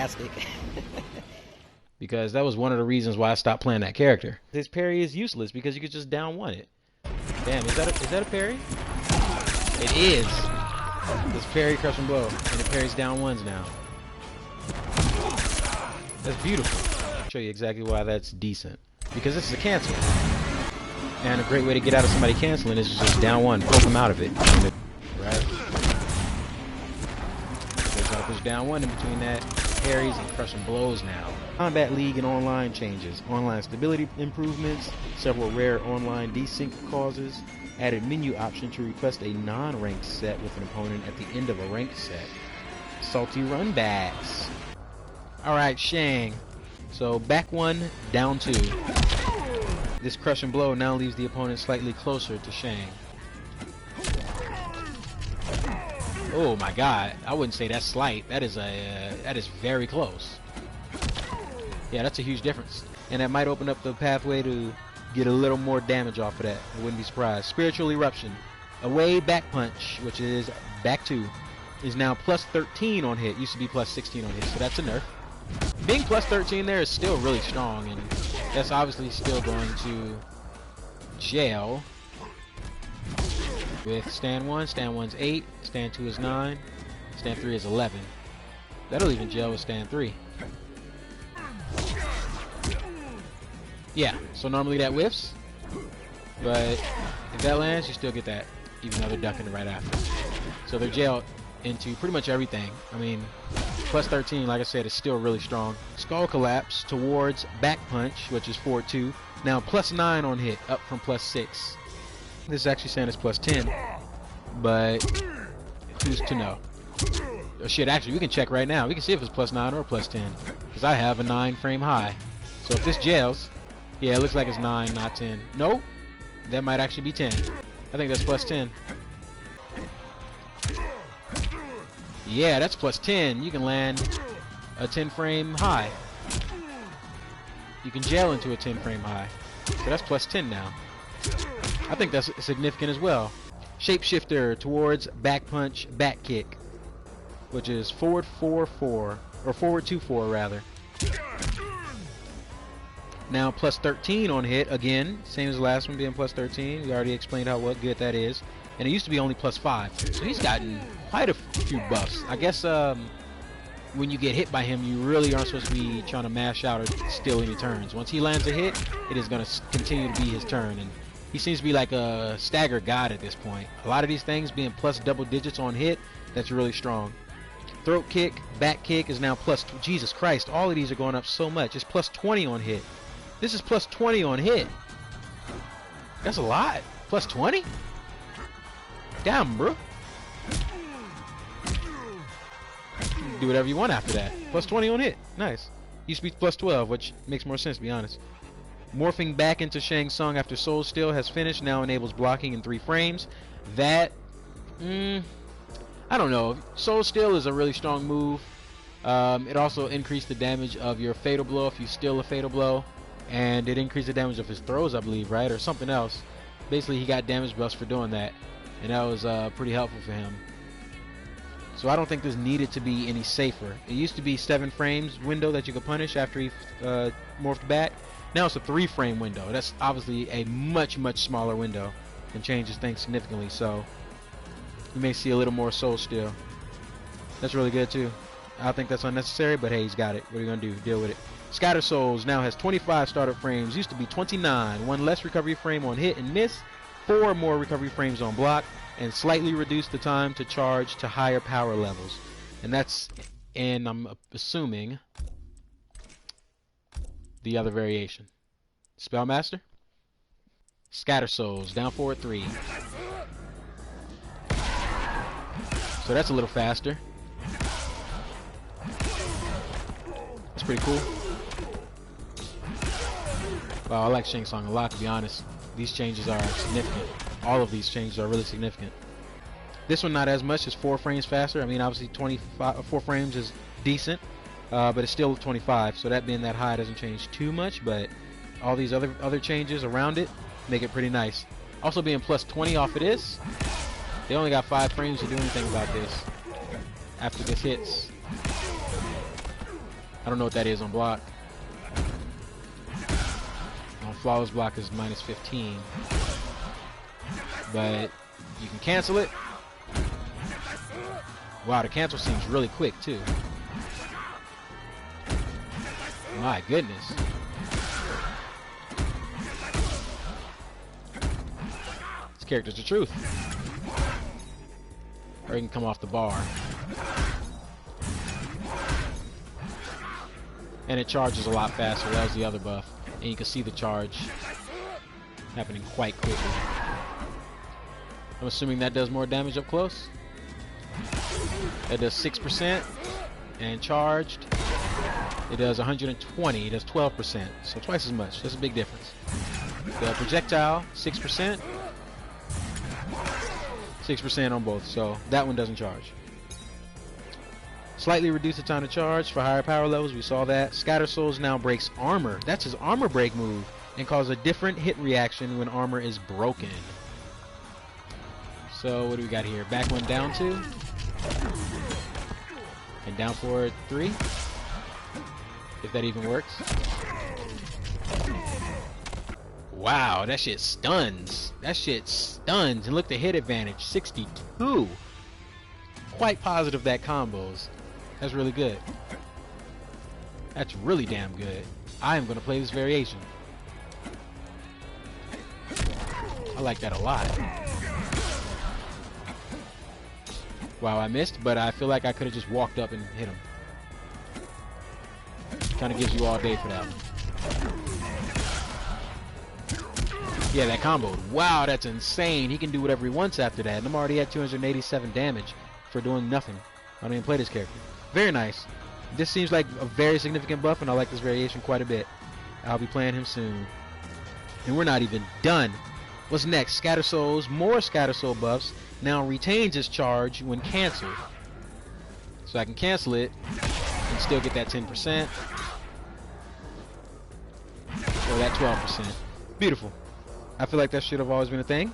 fantastic. Because that was one of the reasons why I stopped playing that character. His parry is useless because you could just down one it. Damn, is that a parry? It is. It's parry, crush, and blow. And it parries down ones now. That's beautiful. I'll show you exactly why that's decent. Because this is a cancel. And a great way to get out of somebody canceling is just down one, poke them out of it. Right? So gotta push down one in between that. Parries and crush and blows now. Combat League and online changes. Online stability improvements. Several rare online desync causes. Added menu option to request a non-ranked set with an opponent at the end of a ranked set. Salty run backs. Alright, Shang. So back one, down two. This crush and blow now leaves the opponent slightly closer to Shang. Oh my god, I wouldn't say that's slight. That is very close. Yeah, that's a huge difference. And that might open up the pathway to get a little more damage off of that. I wouldn't be surprised. Spiritual Eruption. Away back punch, which is back 2, is now plus 13 on hit. Used to be plus 16 on hit, so that's a nerf. Being plus 13 there is still really strong, and that's obviously still going to jail with stand 1. Stand 1's 8, stand 2 is 9, stand 3 is 11. That'll even jail with stand 3. Yeah, so normally that whiffs, but if that lands, you still get that, even though they're ducking it right after. So they're jailed into pretty much everything. I mean, plus 13, like I said, is still really strong. Skull Collapse towards back punch, which is 4-2. Now plus 9 on hit, up from plus 6. This is actually saying it's plus 10, but who's to know? Oh, shit, actually, we can check right now. We can see if it's plus 9 or plus 10, because I have a 9 frame high. So if this jails, yeah, it looks like it's 9, not 10. Nope, that might actually be 10. I think that's plus 10. Yeah, that's plus 10. You can land a 10 frame high. You can jail into a 10 frame high. So that's plus 10 now. I think that's significant as well. Shapeshifter towards back punch, back kick, which is forward 4-4, or forward 2-4 rather. Now plus 13 on hit again, same as the last one being plus 13. We already explained what good that is. And it used to be only plus 5, so he's gotten quite a few buffs. I guess when you get hit by him, you really aren't supposed to be trying to mash out or steal any turns. Once he lands a hit, it is going to continue to be his turn, and he seems to be like a stagger god at this point. A lot of these things being plus double digits on hit, that's really strong. Throat kick, back kick is now plus, Jesus Christ, all of these are going up so much. It's plus 20 on hit. This is plus 20 on hit. That's a lot. Plus 20? Damn, bro. Do whatever you want after that. Plus 20 on hit. Nice. Used to be plus 12, which makes more sense, to be honest. Morphing back into Shang Tsung after Soul Steal has finished. Now enables blocking in 3 frames. That, I don't know. Soul Steal is a really strong move. It also increased the damage of your Fatal Blow if you steal a Fatal Blow. And it increased the damage of his throws, I believe, right? Or something else. Basically, he got damage buffs for doing that. And that was pretty helpful for him. So I don't think this needed to be any safer. It used to be 7 frames window that you could punish after he morphed back. Now it's a 3 frame window. That's obviously a much, much smaller window and changes things significantly. So you may see a little more Soul Steal. That's really good too. I think that's unnecessary, but hey, he's got it. What are you going to do? Deal with it. Scatter Souls now has 25 startup frames. Used to be 29. 1 less recovery frame on hit and miss. 4 more recovery frames on block. And slightly reduce the time to charge to higher power levels. And that's, and I'm assuming, the other variation. Spellmaster? Scatter Souls, down 4 at 3. So that's a little faster. That's pretty cool. Wow, I like Shang Tsung a lot, to be honest. These changes are significant. All of these changes are really significant. This one not as much, as 4 frames faster. I mean, obviously 4 frames is decent, but it's still 25. So that being that high doesn't change too much, but all these other changes around it make it pretty nice. Also being plus 20 off of this, they only got 5 frames to do anything about this after this hits. I don't know what that is on block. On flawless block is minus 15. But you can cancel it. Wow, the cancel seems really quick too. My goodness. This character's the truth. Or he can come off the bar. And it charges a lot faster. That was the other buff. And you can see the charge happening quite quickly. I'm assuming that does more damage up close. That does 6%. And charged, it does 120. It does 12%. So twice as much. That's a big difference. The projectile, 6%. 6% on both. So that one doesn't charge. Slightly reduce the time to charge for higher power levels. We saw that. Scatter Souls now breaks armor. That's his armor break move. And causes a different hit reaction when armor is broken. So what do we got here? Back one down 2. And down forward 3. If that even works. Wow, that shit stuns. That shit stuns. And look, the hit advantage, 62. Quite positive that combos. That's really good. That's really damn good. I am going to play this variation. I like that a lot. Wow, I missed, but I feel like I could have just walked up and hit him. Kind of gives you all day for that one. Yeah, that combo. Wow, that's insane. He can do whatever he wants after that. And I'm already at 287 damage for doing nothing. I don't even play this character. Very nice. This seems like a very significant buff, and I like this variation quite a bit. I'll be playing him soon. And we're not even done. What's next? Scatter Souls. More Scatter Soul buffs. Now retains its charge when canceled. So I can cancel it and still get that 10%. Or that 12%. Beautiful. I feel like that should have always been a thing.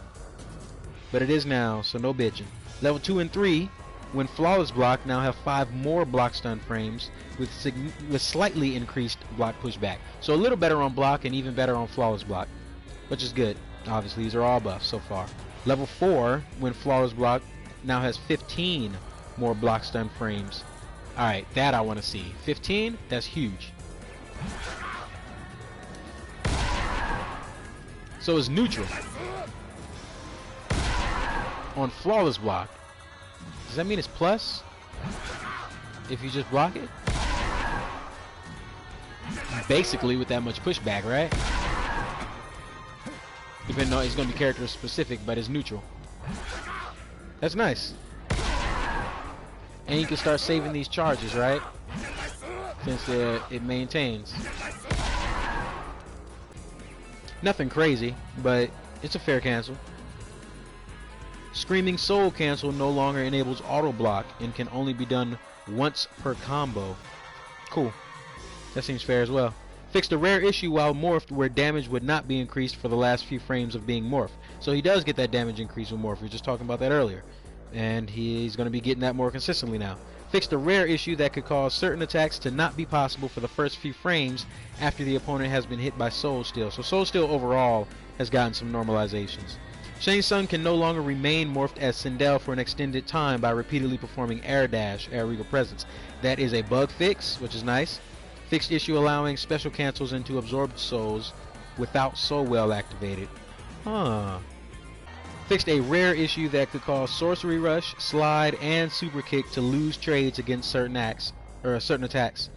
But it is now, so no bitching. Level 2 and 3, when flawless block, now have 5 more block stun frames with slightly increased block pushback. So a little better on block and even better on flawless block, which is good. Obviously, these are all buffs so far. Level 4, when flawless block, now has 15 more block stun frames. Alright, that I want to see. 15? That's huge. So it's neutral. On flawless block. Does that mean it's plus? If you just block it? Basically with that much pushback, right? Depending on, it's going to be character specific, but it's neutral. That's nice. And you can start saving these charges, right? Since it maintains. Nothing crazy, but it's a fair cancel. Screaming Soul cancel no longer enables auto block and can only be done once per combo. Cool. That seems fair as well. Fixed a rare issue while morphed where damage would not be increased for the last few frames of being morphed. So he does get that damage increase with morph. We were just talking about that earlier. And he's going to be getting that more consistently now. Fixed a rare issue that could cause certain attacks to not be possible for the first few frames after the opponent has been hit by Soul Steal. So Soul Steal overall has gotten some normalizations. Shang Tsung can no longer remain morphed as Sinderella for an extended time by repeatedly performing Air Dash, Air Regal Presence. That is a bug fix, which is nice. Fixed issue allowing special cancels into absorbed souls without Soul Well activated. Fixed a rare issue that could cause Sorcery Rush, Slide, and Super Kick to lose trades against certain attacks.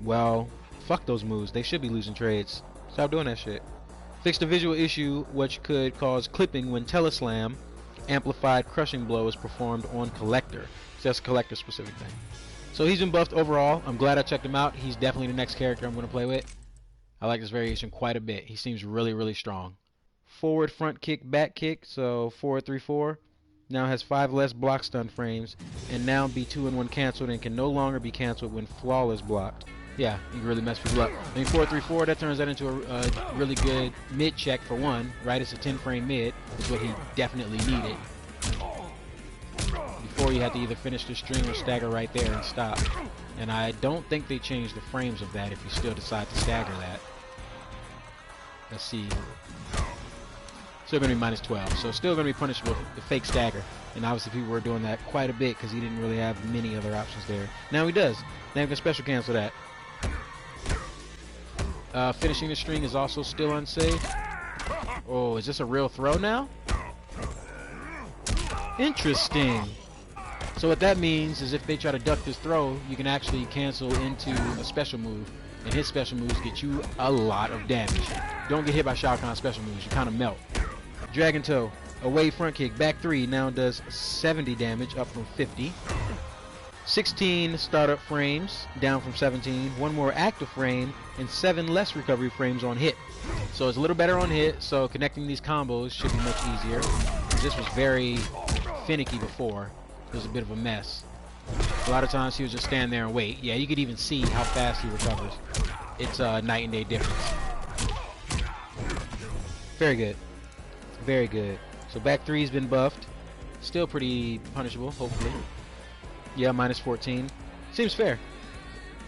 Well, fuck those moves. They should be losing trades. Stop doing that shit. Fixed a visual issue which could cause clipping when Teleslam Amplified Crushing Blow is performed on Collector. So that's a Collector specific thing. So he's been buffed overall. I'm glad I checked him out. He's definitely the next character I'm going to play with. I like this variation quite a bit. He seems really, really strong. Forward, front kick, back kick. So 4-3-4. Now has 5 less block stun frames. And now be 2-in-1 canceled and can no longer be canceled when flawless blocked. Yeah, you can really mess people up. I mean, 4-3-4, that turns that into a really good mid check for one, right? It's a 10 frame mid, is what he definitely needed. before you had to either finish the string or stagger right there and stop. And I don't think they changed the frames of that if you still decide to stagger that. Let's see. Still going to be minus 12. So still going to be punishable with the fake stagger. And obviously people were doing that quite a bit because he didn't really have many other options there. Now he does. Now you can special cancel that. Finishing the string is also still unsafe. Oh, is this a real throw now? Interesting. So what that means is if they try to duck this throw, you can actually cancel into a special move. And his special moves get you a lot of damage. Don't get hit by Shao Kahn's special moves. You kind of melt. Dragon Toe. Away front kick. Back 3 now does 70 damage, up from 50. 16 startup frames, down from 17. 1 more active frame, and 7 less recovery frames on hit. So it's a little better on hit, so connecting these combos should be much easier. This was very finicky before. It was a bit of a mess. A lot of times he would just stand there and wait. Yeah, you could even see how fast he recovers. It's a night and day difference. Very good. Very good. So back 3's been buffed. Still pretty punishable, hopefully. Yeah, minus 14. Seems fair.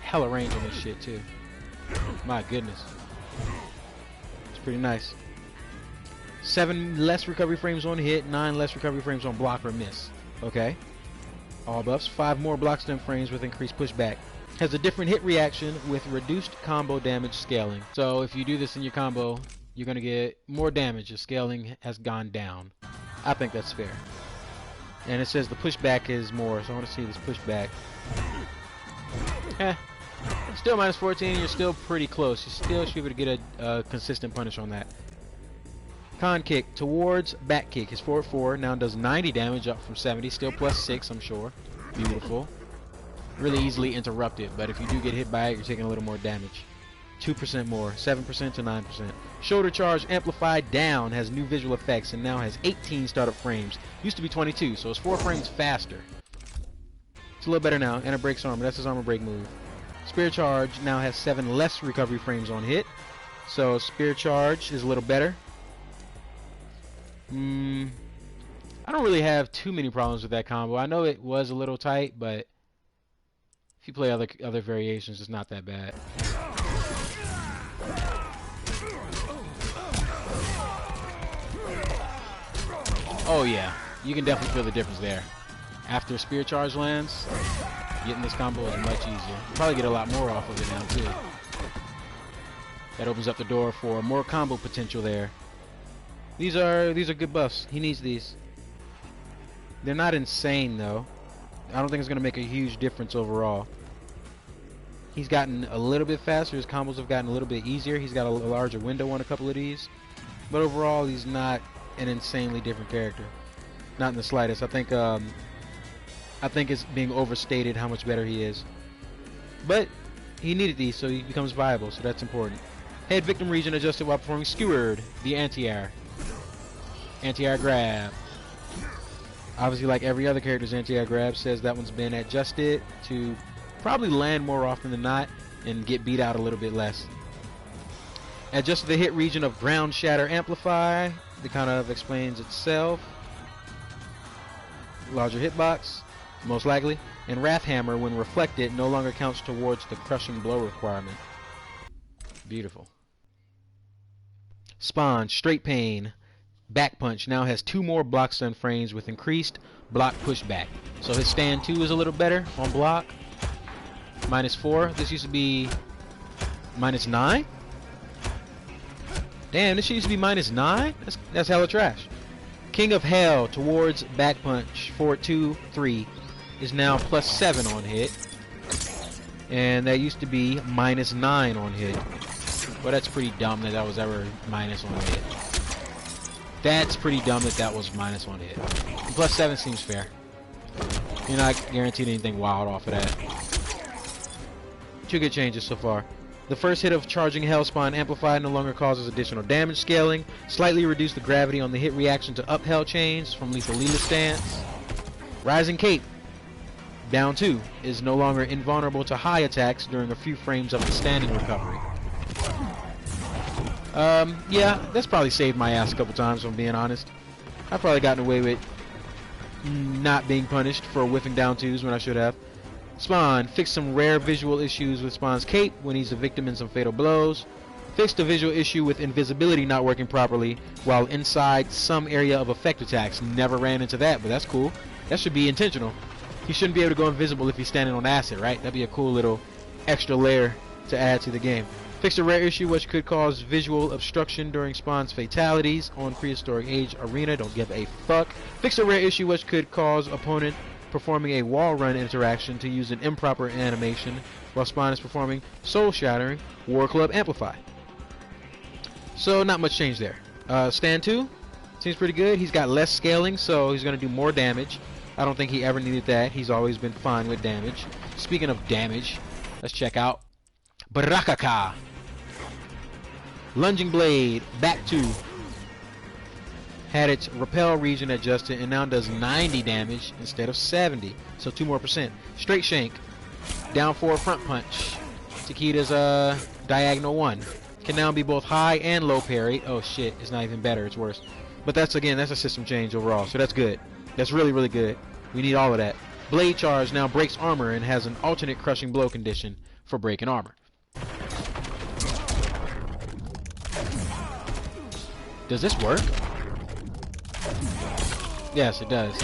Hella range on this shit, too. My goodness. It's pretty nice. 7 less recovery frames on hit, 9 less recovery frames on block or miss. Okay. All buffs. 5 more block stun frames with increased pushback. Has a different hit reaction with reduced combo damage scaling. So if you do this in your combo, you're going to get more damage. The scaling has gone down. I think that's fair. And it says the pushback is more, so I want to see this pushback. Still minus 14, you're still pretty close. You still should be able to get a consistent punish on that. Con kick towards back kick is forward 4, now does 90 damage, up from 70, still plus 6, I'm sure. Beautiful. Really easily interrupted, but if you do get hit by it, you're taking a little more damage. 2% more, 7% to 9%. Shoulder charge amplified down has new visual effects and now has 18 startup frames. Used to be 22, so it's 4 frames faster. It's a little better now. And a breaks armor. That's his armor break move. Spear charge now has 7 less recovery frames on hit. So spear charge is a little better. I don't really have too many problems with that combo. I know it was a little tight, but if you play other variations, it's not that bad. Oh yeah, you can definitely feel the difference there. After spear charge lands, getting this combo is much easier. You probably get a lot more off of it now too. That opens up the door for more combo potential there. These are good buffs. He needs these. They're not insane though. I don't think it's gonna make a huge difference overall. He's gotten a little bit faster. His combos have gotten a little bit easier. He's got a larger window on a couple of these. But overall, he's not an insanely different character. Not in the slightest. I think it's being overstated how much better he is. But he needed these, so he becomes viable, so that's important. Head victim region adjusted while performing skewered, the anti-air. Anti-air grab. Obviously, like every other character's anti-air grab, says that one's been adjusted to probably land more often than not and get beat out a little bit less. Adjusted the hit region of ground shatter amplify. That kind of explains itself. Larger hitbox, most likely. And Wrath Hammer, when reflected, no longer counts towards the crushing blow requirement. Beautiful. Spawn, straight pain, back punch now has 2 more block stun frames with increased block pushback. So his stand 2 is a little better on block. Minus 4. This used to be minus 9. Damn, this shit used to be minus 9? That's hella trash. King of Hell towards back punch, forward 2, 3, is now plus 7 on hit. And that used to be minus 9 on hit. Well, that's pretty dumb that that was ever minus on hit. That's pretty dumb that that was minus on hit. And plus 7 seems fair. You're not guaranteed anything wild off of that. 2 good changes so far. The first hit of charging Hellspawn amplified no longer causes additional damage scaling. Slightly reduce the gravity on the hit reaction to up Hell chains from Lethal Leela stance. Rising Cape, down 2, is no longer invulnerable to high attacks during a few frames of the standing recovery. Yeah, that's probably saved my ass a couple times, if I'm being honest. I've probably gotten away with not being punished for whiffing down twos when I should have. Spawn fixed some rare visual issues with Spawn's cape when he's a victim in some fatal blows. Fixed a visual issue with invisibility not working properly while inside some area of effect attacks. Never ran into that, but that's cool. That should be intentional. He shouldn't be able to go invisible if he's standing on acid, right? That'd be a cool little extra layer to add to the game. Fixed a rare issue which could cause visual obstruction during Spawn's fatalities on Prehistoric Age Arena. Don't give a fuck. Fixed a rare issue which could cause opponent performing a wall run interaction to use an improper animation while Spawn is performing Soul Shattering War Club Amplify. So not much change there. Stand 2 seems pretty good. He's got less scaling, so he's going to do more damage. I don't think he ever needed that. He's always been fine with damage. Speaking of damage, let's check out Baraka. Lunging Blade, back 2. Had its repel region adjusted and now does 90 damage instead of 70. So 2 more percent. Straight Shank, down 4 front punch. Takeda's diagonal 1. Can now be both high and low parry. Oh shit, it's not even better, it's worse. But that's, again, that's a system change overall, so that's good. That's really, really good. We need all of that. Blade Charge now breaks armor and has an alternate crushing blow condition for breaking armor. Does this work? Yes, it does.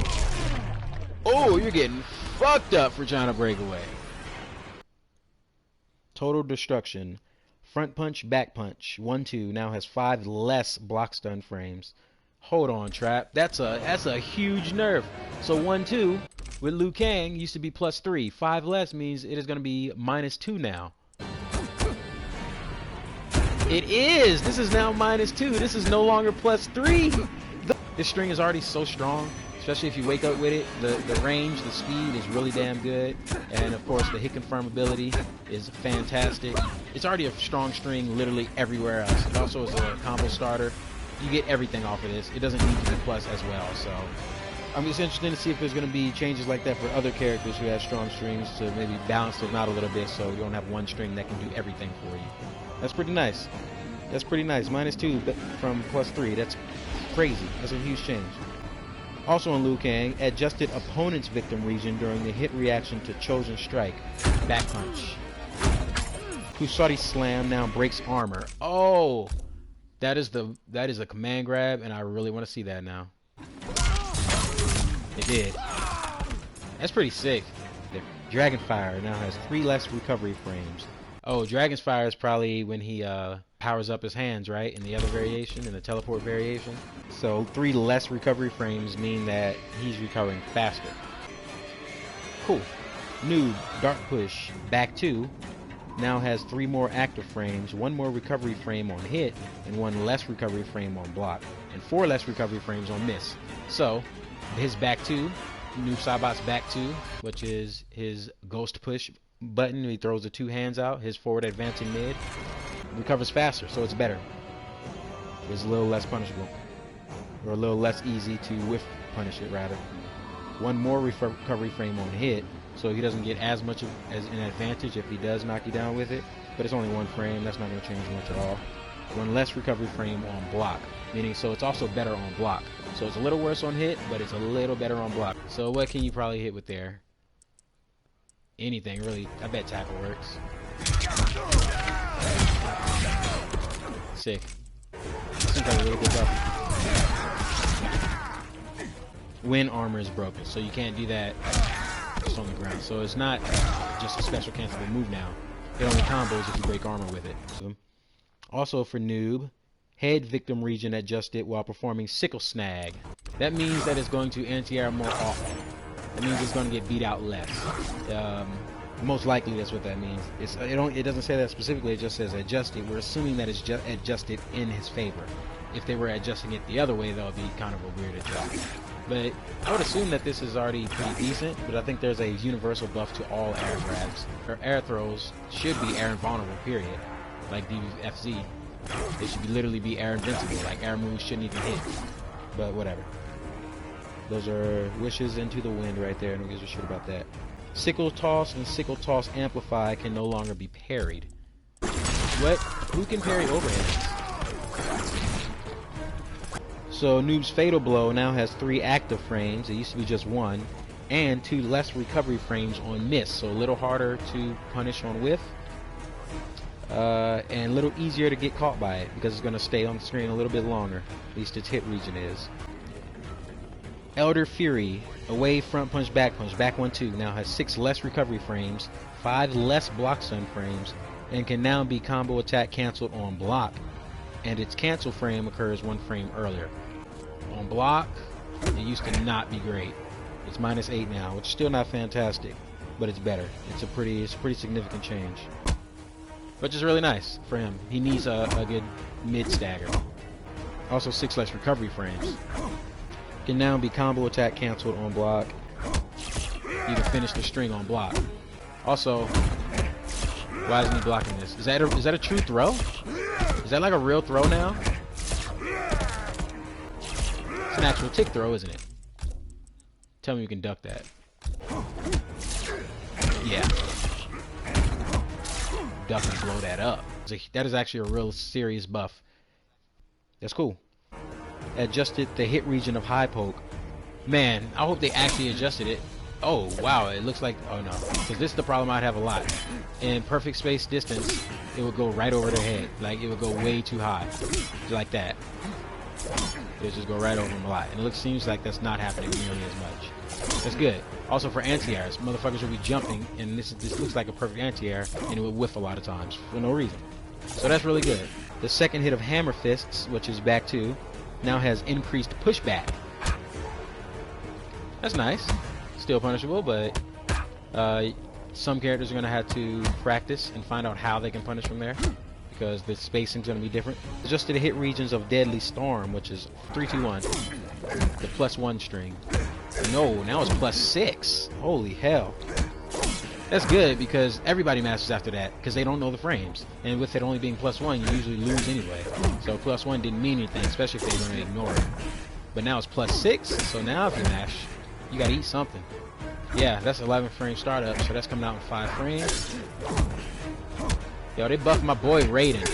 Oh, you're getting fucked up for trying to break away. Total Destruction. Front punch, back punch. 1-2 now has 5 less block stun frames. Hold on, Trap. That's a huge nerf. So 1-2 with Liu Kang used to be +3. 5 less means it is going to be -2 now. It is! This is now -2. This is no longer +3. This string is already so strong, especially if you wake up with it. The range, the speed is really damn good. And of course, the hit confirmability is fantastic. It's already a strong string literally everywhere else. It also is a combo starter. You get everything off of this. It doesn't need to be plus as well. So I'm just interested to see if there's going to be changes like that for other characters who have strong strings to maybe balance them out a little bit so you don't have one string that can do everything for you. That's pretty nice. That's pretty nice. -2 from +3. That's crazy. That's a huge change. Also on Liu Kang, adjusted opponent's victim region during the hit reaction to Chosen Strike. Back punch. Kusari Slam now breaks armor. Oh! That is a command grab, and I really want to see that now. It did. That's pretty sick. Dragonfire now has 3 less recovery frames. Oh, Dragon's Fire is probably when he powers up his hands, right? In the other variation, in the teleport variation. So 3 less recovery frames mean that he's recovering faster. Cool. Noob Dark Push, back 2. Now has 3 more active frames, 1 more recovery frame on hit, and 1 less recovery frame on block, and 4 less recovery frames on miss. So, his back 2, Noob Saibot's back 2, which is his ghost push button, he throws the 2 hands out, his forward advancing mid, recovers faster, so it's better. It's a little less punishable, or a little less easy to whiff punish it, rather. 1 more recovery frame on hit, so he doesn't get as much as an advantage if he does knock you down with it, but it's only 1 frame, that's not going to change much at all. 1 less recovery frame on block, meaning so it's also better on block. So it's a little worse on hit, but it's a little better on block. So what can you probably hit with there? Anything, really. I bet tackle works. Sick. Seems like a really good buff. When armor is broken, so you can't do that just on the ground. So it's not just a special cancelable move now. It only combos if you break armor with it. Also for Noob, head victim region adjusted while performing Sickle Snag. That means that it's going to anti-air more often. That means it's going to get beat out less. Most likely that's what that means. It doesn't say that specifically, it just says adjusted. We're assuming that it's just adjusted in his favor. If they were adjusting it the other way, that would be kind of a weird adjustment. But I would assume that this is already pretty decent, but I think there's a universal buff to all air grabs. Or air throws should be air invulnerable, period. Like DFZ. They should literally be air invincible, like air moves shouldn't even hit. But whatever. Those are wishes into the wind right there, and who gives a shit about that. Sickle Toss and Sickle Toss Amplify can no longer be parried. What? Who can parry overheads? So Noob's Fatal Blow now has 3 active frames. It used to be just 1. And 2 less recovery frames on miss. So a little harder to punish on whiff. And a little easier to get caught by it because it's going to stay on the screen a little bit longer. At least its hit region is. Elder Fury, away front punch, back 1-2, now has 6 less recovery frames, 5 less block stun frames, and can now be combo attack canceled on block. And its cancel frame occurs 1 frame earlier. On block, it used to not be great. It's -8 now, which is still not fantastic, but it's better. It's a pretty significant change. Which is really nice for him. He needs a good mid stagger. Also 6 less recovery frames. Can now be combo attack canceled on block. You can finish the string on block. Also, why isn't he blocking this? Is that a true throw? Is that like a real throw now? It's an actual tick throw, isn't it? Tell me you can duck that. Yeah. Duck and blow that up. That is actually a real serious buff. That's cool. Adjusted the hit region of high poke. Man, I hope they actually adjusted it. Oh wow, it looks like, oh no, because this is the problem I'd have a lot. In perfect space distance, it would go right over their head. Like it would go way too high, like that. It would just go right over them a lot, and it seems like that's not happening nearly as much. That's good. Also for anti-airs, motherfuckers will be jumping, and this looks like a perfect anti-air, and it would whiff a lot of times for no reason. So that's really good. The second hit of Hammer Fists, which is back 2, now has increased pushback. That's nice. Still punishable, but some characters are going to have to practice and find out how they can punish from there, because the spacing is going to be different. Adjusted the hit regions of Deadly Storm, which is 3-2-1, the +1 string. No, now it's +6. Holy hell. That's good because everybody masters after that because they don't know the frames. And with it only being +1, you usually lose anyway. So +1 didn't mean anything, especially if they're going to ignore it. But now it's +6, so now if you mash, you got to eat something. Yeah, that's 11 frame startup, so that's coming out in 5 frames. Yo, they buffed my boy Raiden.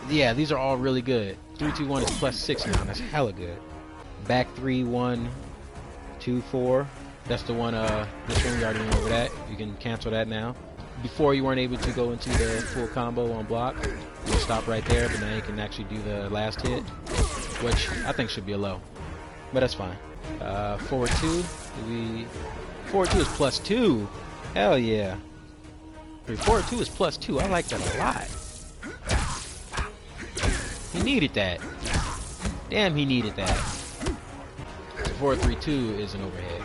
Yeah, these are all really good. 3-2-1 is +6 now, that's hella good. Back 3-1-2-4. That's the one, this one we already went over that. You can cancel that now. Before you weren't able to go into the full combo on block. You'll stop right there, but now you can actually do the last hit, which I think should be a low. But that's fine. Forward 2. Forward 2 is +2. Hell yeah. Forward 2 is +2. I like that a lot. He needed that. Damn, he needed that. So forward 3-2 is an overhead.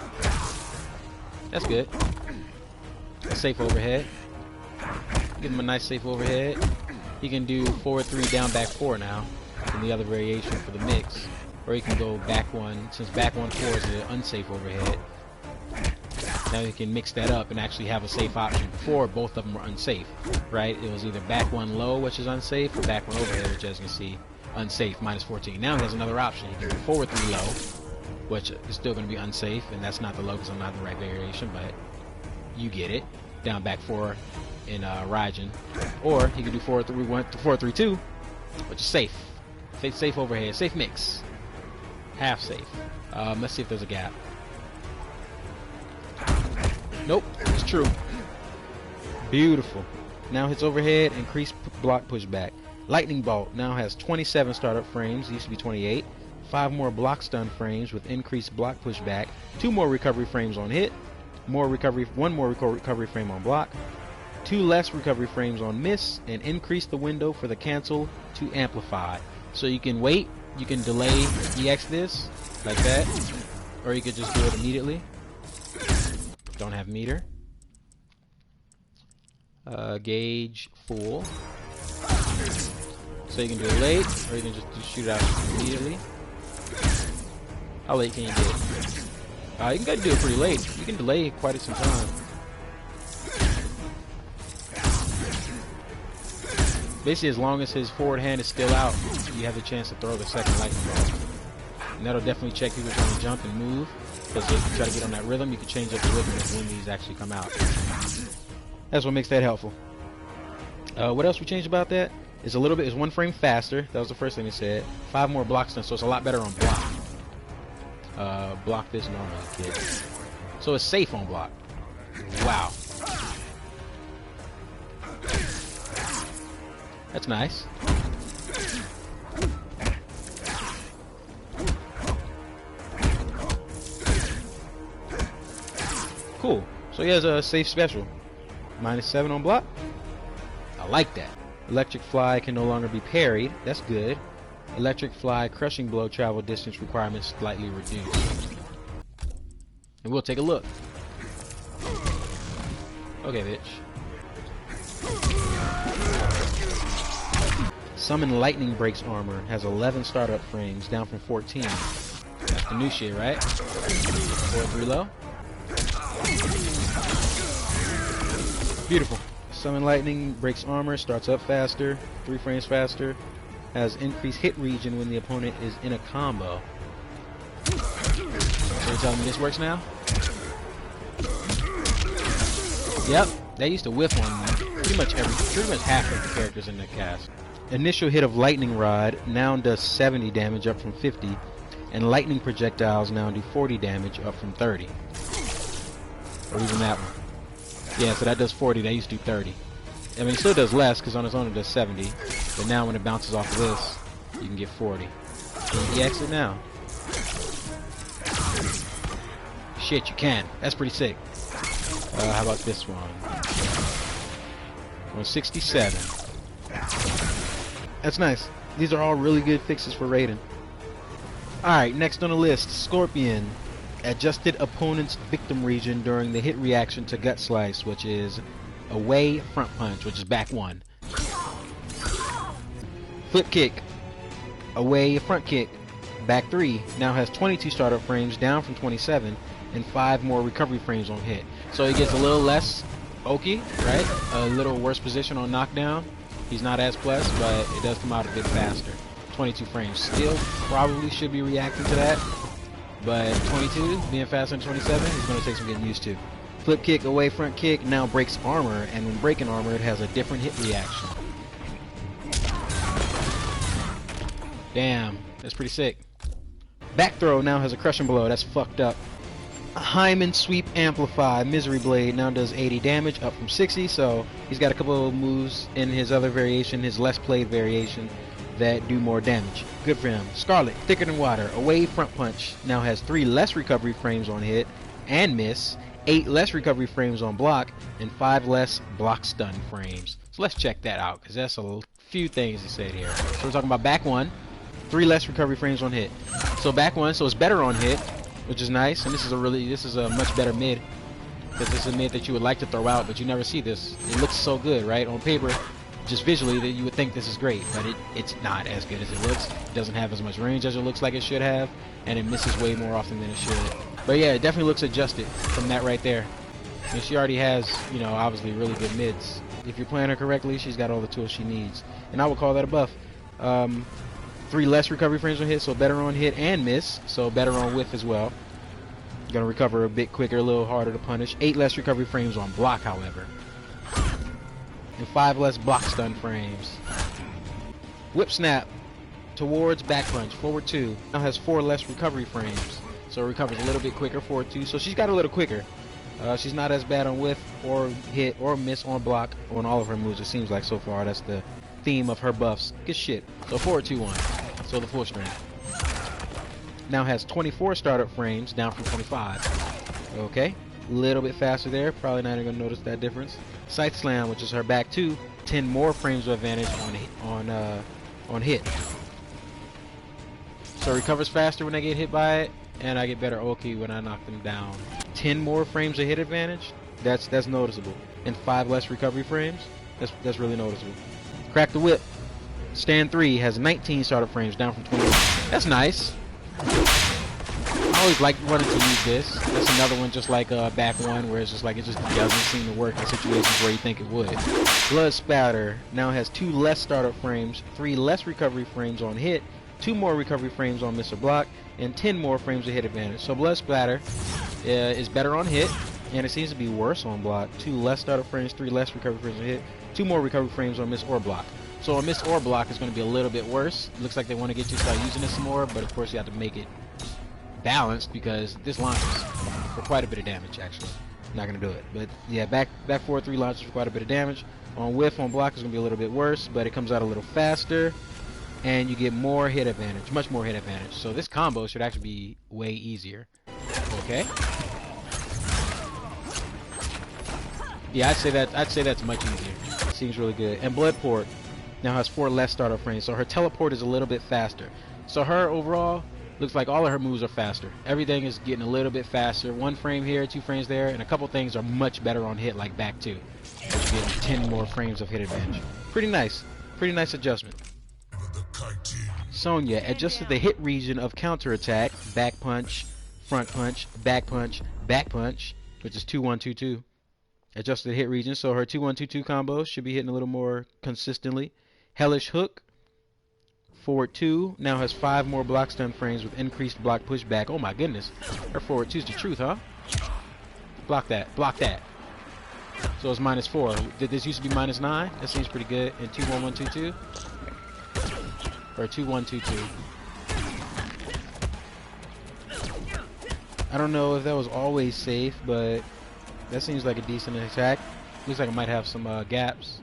That's good. A safe overhead. Give him a nice safe overhead. He can do forward 3, down back 4 now. In the other variation for the mix. Or he can go back 1, since back 1-4 is an unsafe overhead. Now he can mix that up and actually have a safe option. Before, both of them were unsafe, right? It was either back 1 low, which is unsafe, or back 1 overhead, which as you can see, unsafe, -14. Now he has another option. He can do forward 3 low, which is still going to be unsafe, and that's not the low because I'm not the right variation, but you get it. Down back 4 in Raiden. Or he can do forward 3-1 to forward 3-2, which is safe. Safe overhead, safe mix. Half safe. Let's see if there's a gap. Nope, it's true. Beautiful. Now hits overhead, increased block pushback. Lightning Bolt now has 27 startup frames, used to be 28. 5 more block stun frames with increased block pushback. 2 more recovery frames on hit. 1 more recovery frame on block. 2 less recovery frames on miss, and increase the window for the cancel to amplify. So you can wait, you can delay EX this, like that, or you could just do it immediately. Don't have meter. Gauge full. So you can do it late, or you can just shoot it out immediately. How late can you get it? You can go do it pretty late. You can delay quite some time. Basically, as long as his forward hand is still out, you have the chance to throw the second lightning bolt. And that'll definitely check people trying to jump and move. Because if you try to get on that rhythm, you can change up the rhythm of when these actually come out. That's what makes that helpful. What else we changed about that? is is 1 frame faster. That was the first thing it said. 5 more block stun, so it's a lot better on block. Block this normally, kid. So it's safe on block. Wow. That's nice. Cool. So he has a safe special. -7 on block. I like that. Electric Fly can no longer be parried. That's good. Electric Fly crushing blow travel distance requirements slightly reduced. And we'll take a look. Okay, bitch. Summon Lightning Breaks armor has 11 startup frames, down from 14. That's the new shit, right? 4-3 low. Beautiful. Summon Lightning Breaks armor, starts up faster, 3 frames faster, has increased hit region when the opponent is in a combo. So you're telling me this works now? Yep, they used to whiff on pretty much half of the characters in the cast. Initial hit of Lightning Rod now does 70 damage, up from 50, and Lightning Projectiles now do 40 damage, up from 30. Or even that one. Yeah, so that does 40, that used to do 30. I mean, it still does less, because on its own it does 70, but now when it bounces off of this, you can get 40. Can you EX it now? Shit, you can. That's pretty sick. How about this one? 167. That's nice. These are all really good fixes for Raiden. Alright, next on the list, Scorpion. Adjusted opponent's victim region during the hit reaction to Gut Slice, which is away front punch, which is back 1. Flip kick, away front kick, back 3, now has 22 startup frames, down from 27, and 5 more recovery frames on hit. So he gets a little less oaky, right? A little worse position on knockdown. He's not as plus, but it does come out a bit faster. 22 frames. Still probably should be reacting to that, but 22 being faster than 27 is going to take some getting used to. Flip kick, away front kick, now breaks armor, and when breaking armor it has a different hit reaction. Damn, that's pretty sick. Back throw now has a crushing blow. That's fucked up. Hyman Sweep Amplify Misery Blade now does 80 damage, up from 60, so he's got a couple of moves in his other variation, his less played variation, that do more damage. Good for him. Skarlet, Thicker Than Water, away front punch, now has 3 less recovery frames on hit and miss, 8 less recovery frames on block, and 5 less block stun frames. So let's check that out, because that's a few things he said here. So we're talking about back 1, 3 less recovery frames on hit. So back 1, so it's better on hit, which is nice, and this is a much better mid, because this is a mid that you would like to throw out, but you never see this. It looks so good, right? On paper, just visually, that you would think this is great, but it's not as good as it looks. It doesn't have as much range as it looks like it should have, and it misses way more often than it should. But yeah, it definitely looks adjusted from that right there. I mean, she already has, you know, obviously really good mids. If you're playing her correctly, she's got all the tools she needs, and I would call that a buff. 3 less recovery frames on hit, so better on hit and miss, so better on whiff as well. Gonna recover a bit quicker, a little harder to punish. 8 less recovery frames on block, however, and 5 less block stun frames. Whip Snap towards back punch, forward 2, now has 4 less recovery frames, so it recovers a little bit quicker, forward 2, so she's got a little quicker. She's not as bad on whiff or hit or miss on block on all of her moves, it seems like so far. That's the theme of her buffs. Good shit. So forward 2-1, so the full strength. Now has 24 startup frames, down from 25. Okay, a little bit faster there. Probably not even gonna notice that difference. Scythe Slam, which is her back 2, 10 more frames of advantage on hit. So it recovers faster when I get hit by it, and I get better Oki when I knock them down. 10 more frames of hit advantage. That's noticeable. And 5 less recovery frames. That's really noticeable. Crack the Whip. Stand 3 has 19 startup frames, down from 21. That's nice. I always like wanting to use this. That's another one just like back 1, where it's just like it just doesn't seem to work in situations where you think it would. Blood Spatter now has 2 less startup frames, 3 less recovery frames on hit, 2 more recovery frames on miss or block, and 10 more frames of hit advantage. So Blood Splatter is better on hit, and it seems to be worse on block. 2 less startup frames, 3 less recovery frames on hit, 2 more recovery frames on miss or block. So a miss or block is going to be a little bit worse. Looks like they want to get you to start using this some more, but of course you have to make it balanced because this launches for quite a bit of damage actually. Not going to do it. But yeah, back 4-3 launches for quite a bit of damage. On whiff, on block is going to be a little bit worse, but it comes out a little faster. And you get more hit advantage, much more hit advantage. So this combo should actually be way easier. Okay. Yeah, I'd say that's much easier. Seems really good. And Bloodport now has 4 less startup frames, so her teleport is a little bit faster. So her overall looks like all of her moves are faster. Everything is getting a little bit faster. 1 frame here, 2 frames there, and a couple things are much better on hit, like back 2. Which gives 10 more frames of hit advantage. Pretty nice. Pretty nice adjustment. Sonya adjusted the hit region of counterattack, back punch, front punch, back punch, back punch, which is 2-1-2-2. Adjusted the hit region, so her 2-1-2-2 combo should be hitting a little more consistently. Hellish Hook, forward 2, now has 5 more block stun frames with increased block pushback. Oh my goodness, her forward 2's the truth, huh? Block that, block that. So it's -4. Did this used to be -9? That seems pretty good. And 2-1-1-2-2. Or 2-1-2-2. I don't know if that was always safe, but that seems like a decent attack. Looks like it might have some gaps.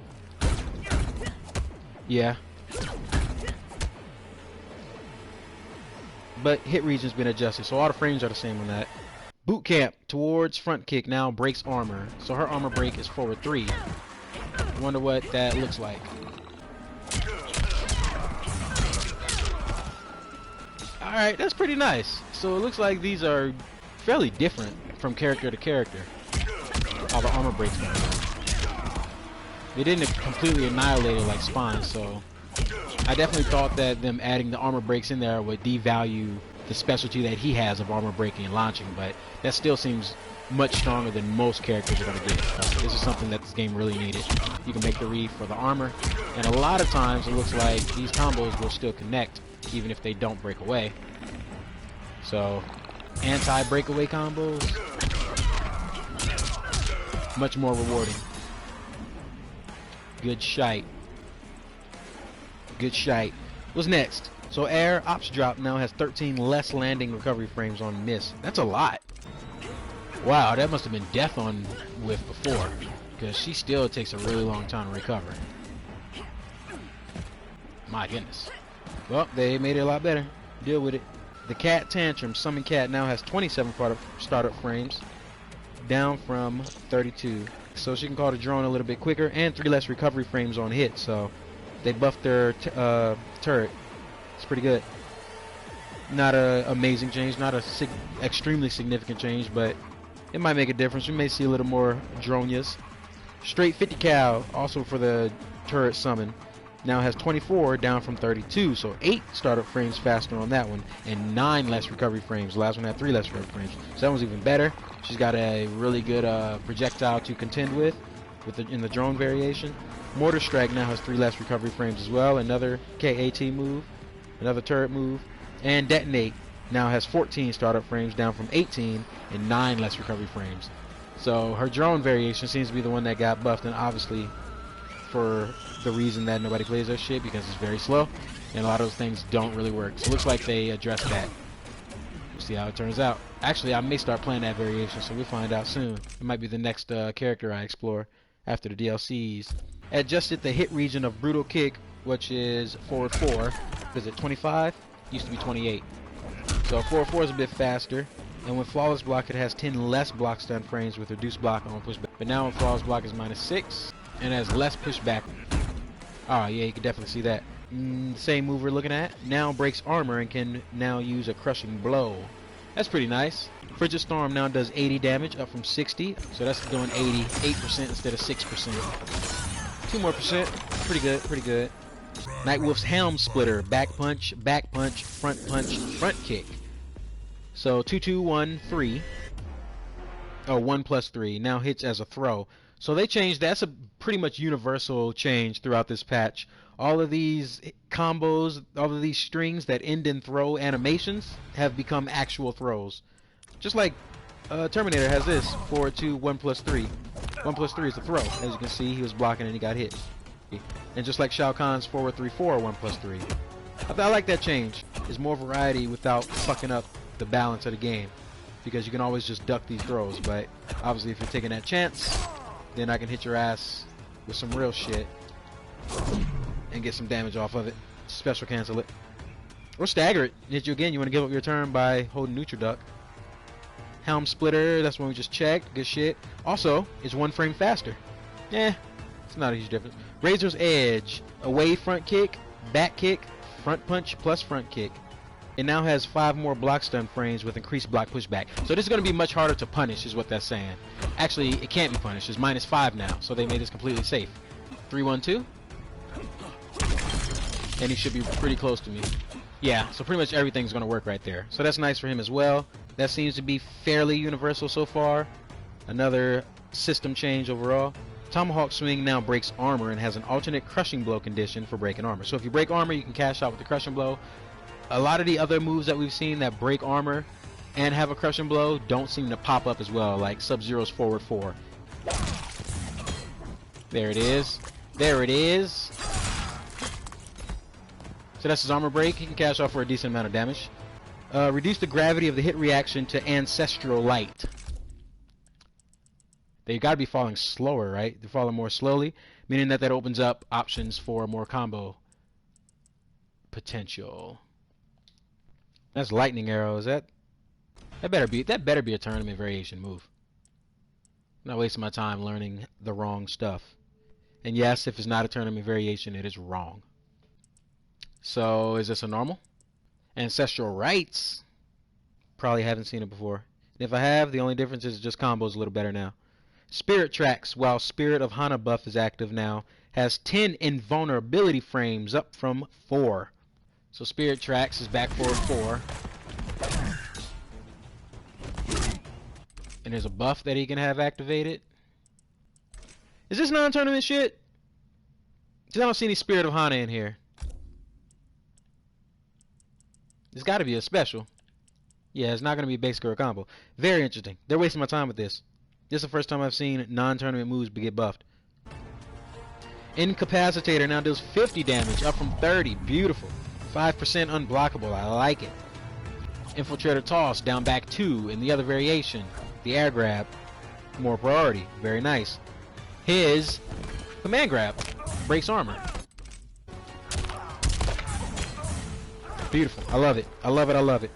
Yeah. But hit region's been adjusted, so all the frames are the same on that. Boot camp towards front kick now breaks armor. So her armor break is forward 3. I wonder what that looks like. Alright, that's pretty nice. So it looks like these are fairly different from character to character. All the armor breaks going on. They didn't completely annihilate it like Spawn, so I definitely thought that them adding the armor breaks in there would devalue the specialty that he has of armor breaking and launching, but that still seems much stronger than most characters are going to get. This is something that this game really needed. You can make the read for the armor, and a lot of times it looks like these combos will still connect even if they don't break away. So anti-breakaway combos, much more rewarding. Good shite. Good shite. What's next? So Air Ops Drop now has 13 less landing recovery frames on miss. That's a lot. Wow, that must have been death on whiff before, because she still takes a really long time to recover. My goodness. Well, they made it a lot better. Deal with it. The Cat Tantrum Summon Cat now has 27 startup frames, down from 32. So she can call the drone a little bit quicker, and 3 less recovery frames on hit. So they buffed their turret. It's pretty good. Not an amazing change, not a extremely significant change, but it might make a difference. We may see a little more Dronias. Straight 50 cal, also for the turret summon, now has 24, down from 32. So 8 startup frames faster on that one, and 9 less recovery frames. The last one had 3 less recovery frames. So that one's even better. She's got a really good projectile to contend with in the drone variation. Mortar Strike now has 3 less recovery frames as well. Another KAT move, another turret move. And Detonate now has 14 startup frames, down from 18, and 9 less recovery frames. So her drone variation seems to be the one that got buffed, and obviously for the reason that nobody plays that shit, because it's very slow, and a lot of those things don't really work. So it looks like they addressed that. We'll see how it turns out. Actually, I may start playing that variation, so we'll find out soon. It might be the next character I explore after the DLCs. Adjusted the hit region of Brutal Kick, which is forward 4. Is it 25? Used to be 28. So forward 4 is a bit faster. And with Flawless Block, it has 10 less block stun frames with reduced block on pushback. But now with Flawless Block is -6 and has less pushback. Oh yeah, you can definitely see that. Same move we're looking at. Now breaks armor and can now use a crushing blow. That's pretty nice. Frigid Storm now does 80 damage, up from 60. So that's doing 88% instead of 6%. 2 more percent. Pretty good, pretty good. Nightwolf's Helm Splitter, back punch, front kick. So 2-2-1-3. Oh, 1 plus 3. Now hits as a throw. So they changed. That's a pretty much universal change throughout this patch. All of these combos, all of these strings that end in throw animations have become actual throws. Just like Terminator has this, 4-2-1 plus 3. 1 plus 3 is a throw. As you can see, he was blocking and he got hit. And just like Shao Kahn's forward 3-4 1+3. I like that change. There's more variety without fucking up the balance of the game. Because you can always just duck these throws, but obviously if you're taking that chance, then I can hit your ass with some real shit and get some damage off of it. Special cancel it. Or stagger it. Hit you again. You want to give up your turn by holding neutral duck. Helm splitter, that's one we just checked. Good shit. Also, it's 1 frame faster. It's not a huge difference. Razor's Edge. Away front kick, back kick, front punch plus front kick. It now has 5 more block stun frames with increased block pushback. So this is going to be much harder to punish is what that's saying. Actually, it can't be punished. It's -5 now, so they made this completely safe. 3-1-2. And he should be pretty close to me. Yeah, so pretty much everything's going to work right there. So that's nice for him as well. That seems to be fairly universal so far. Another system change overall. Tomahawk Swing now breaks armor and has an alternate crushing blow condition for breaking armor. So if you break armor, you can cash out with the crushing blow. A lot of the other moves that we've seen that break armor and have a crushing blow don't seem to pop up as well, like Sub-Zero's forward 4. There it is. There it is. So that's his armor break. He can cash off for a decent amount of damage. Reduce the gravity of the hit reaction to Ancestral Light. They've got to be falling slower, right? They're falling more slowly, meaning that opens up options for more combo potential. That's lightning arrows. That better be a tournament variation move. I'm not wasting my time learning the wrong stuff. And yes, if it's not a tournament variation, it is wrong. So is this a normal? Ancestral Rites. Probably haven't seen it before. And if I have, the only difference is just combo's a little better now. Spirit Tracks, while Spirit of Hana buff is active now, has 10 invulnerability frames up from 4. So Spirit Tracks is back forward 4. And there's a buff that he can have activated. Is this non-tournament shit? Because I don't see any Spirit of Hana in here. There's got to be a special. Yeah, it's not going to be a basic or a combo. Very interesting. They're wasting my time with this. This is the first time I've seen non-tournament moves get buffed. Incapacitator now deals 50 damage, up from 30. Beautiful. 5% unblockable. I like it. Infiltrator Toss down back 2 in the other variation. The air grab. More priority. Very nice. His command grab. Breaks armor. Beautiful. I love it. I love it. I love it.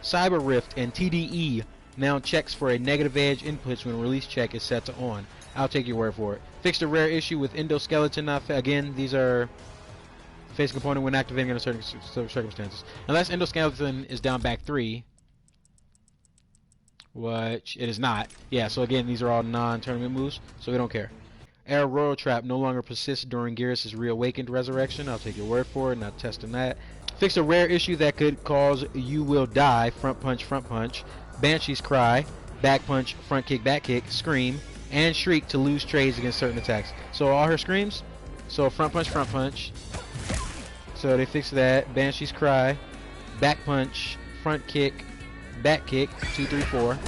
Cyber Rift and TDE now checks for a negative edge inputs when release check is set to on. I'll take your word for it. Fixed a rare issue with Endoskeleton. Not again, these are face component when activating under certain circumstances. Unless Endoskeleton is down back 3, which it is not. Yeah, so again, these are all non-tournament moves, so we don't care. Air Royal Trap no longer persists during Geras' reawakened resurrection. I'll take your word for it, not testing that. Fixed a rare issue that could cause You Will Die, front punch, Banshee's Cry, back punch, front kick, back kick, scream, and shriek to lose trades against certain attacks. So all her screams, so front punch. So they fixed that. Banshee's Cry, back punch, front kick, back kick, 2, 3, 4.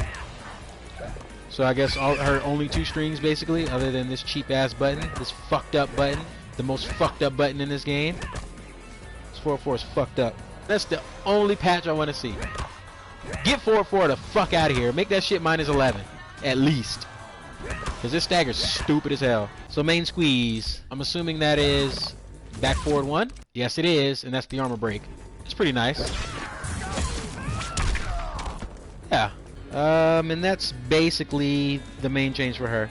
So I guess all her only 2 strings basically, other than this cheap ass button, this fucked up button, the most fucked up button in this game. This 4-4 is fucked up. That's the only patch I want to see. Get 4-4 the fuck out of here. Make that shit -11 at least. Because this stagger's stupid as hell. So main squeeze. I'm assuming that is back forward 1. Yes, it is, and that's the armor break. It's pretty nice. Yeah. And that's basically the main change for her.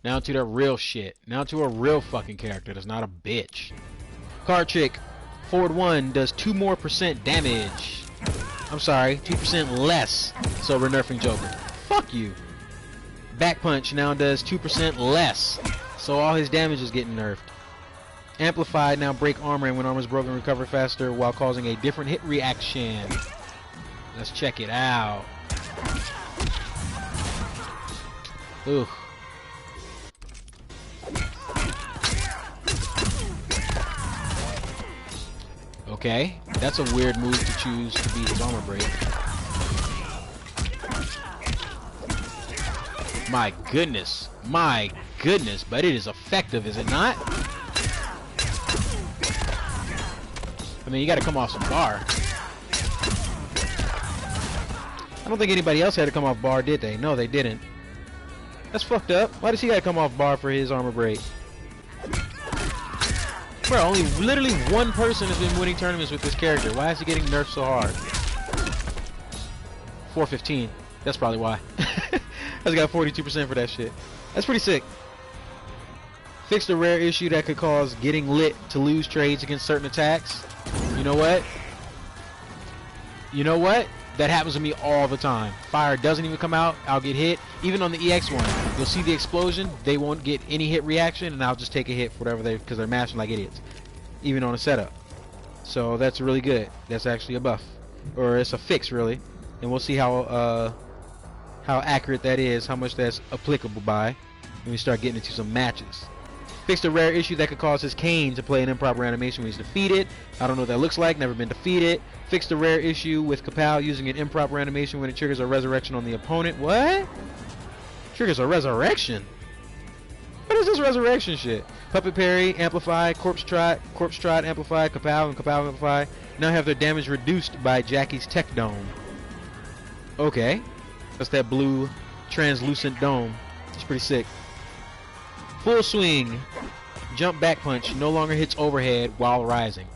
Now to the real shit. Now to a real fucking character that's not a bitch. Card trick. Forward 1 does 2% more damage. I'm sorry, 2% less. So we're nerfing Joker. Fuck you. Back punch now does 2% less. So all his damage is getting nerfed. Amplified now break armor, and when armor is broken, recover faster while causing a different hit reaction. Let's check it out. Ooh. Okay, that's a weird move to choose to be his armor break. My goodness, but it is effective, is it not? I mean, you gotta come off some bar. I don't think anybody else had to come off bar, did they? No, they didn't. That's fucked up. Why does he gotta come off bar for his armor break? Bro, only literally one person has been winning tournaments with this character. Why is he getting nerfed so hard? 415. That's probably why. I just got 42% for that shit. That's pretty sick. Fixed a rare issue that could cause getting lit to lose trades against certain attacks. You know what? You know what? That happens to me all the time. Fire doesn't even come out. I'll get hit. Even on the EX one, you'll see the explosion. They won't get any hit reaction, and I'll just take a hit for whatever because they're mashing like idiots. Even on a setup. So that's really good. That's actually a buff, or it's a fix really, and we'll see how accurate that is, how much that's applicable by when we start getting into some matches. Fixed a rare issue that could cause his cane to play an improper animation when he's defeated. I don't know what that looks like, never been defeated. Fixed a rare issue with Kapow using an improper animation when it triggers a resurrection on the opponent. What? Triggers a resurrection? What is this resurrection shit? Puppet Parry, Amplify, Corpse Trot, Amplify, Kapow, and Kapow Amplify now have their damage reduced by Jackie's Tech Dome. Okay. That's that blue translucent dome. It's pretty sick. Full swing, jump back punch no longer hits overhead while rising.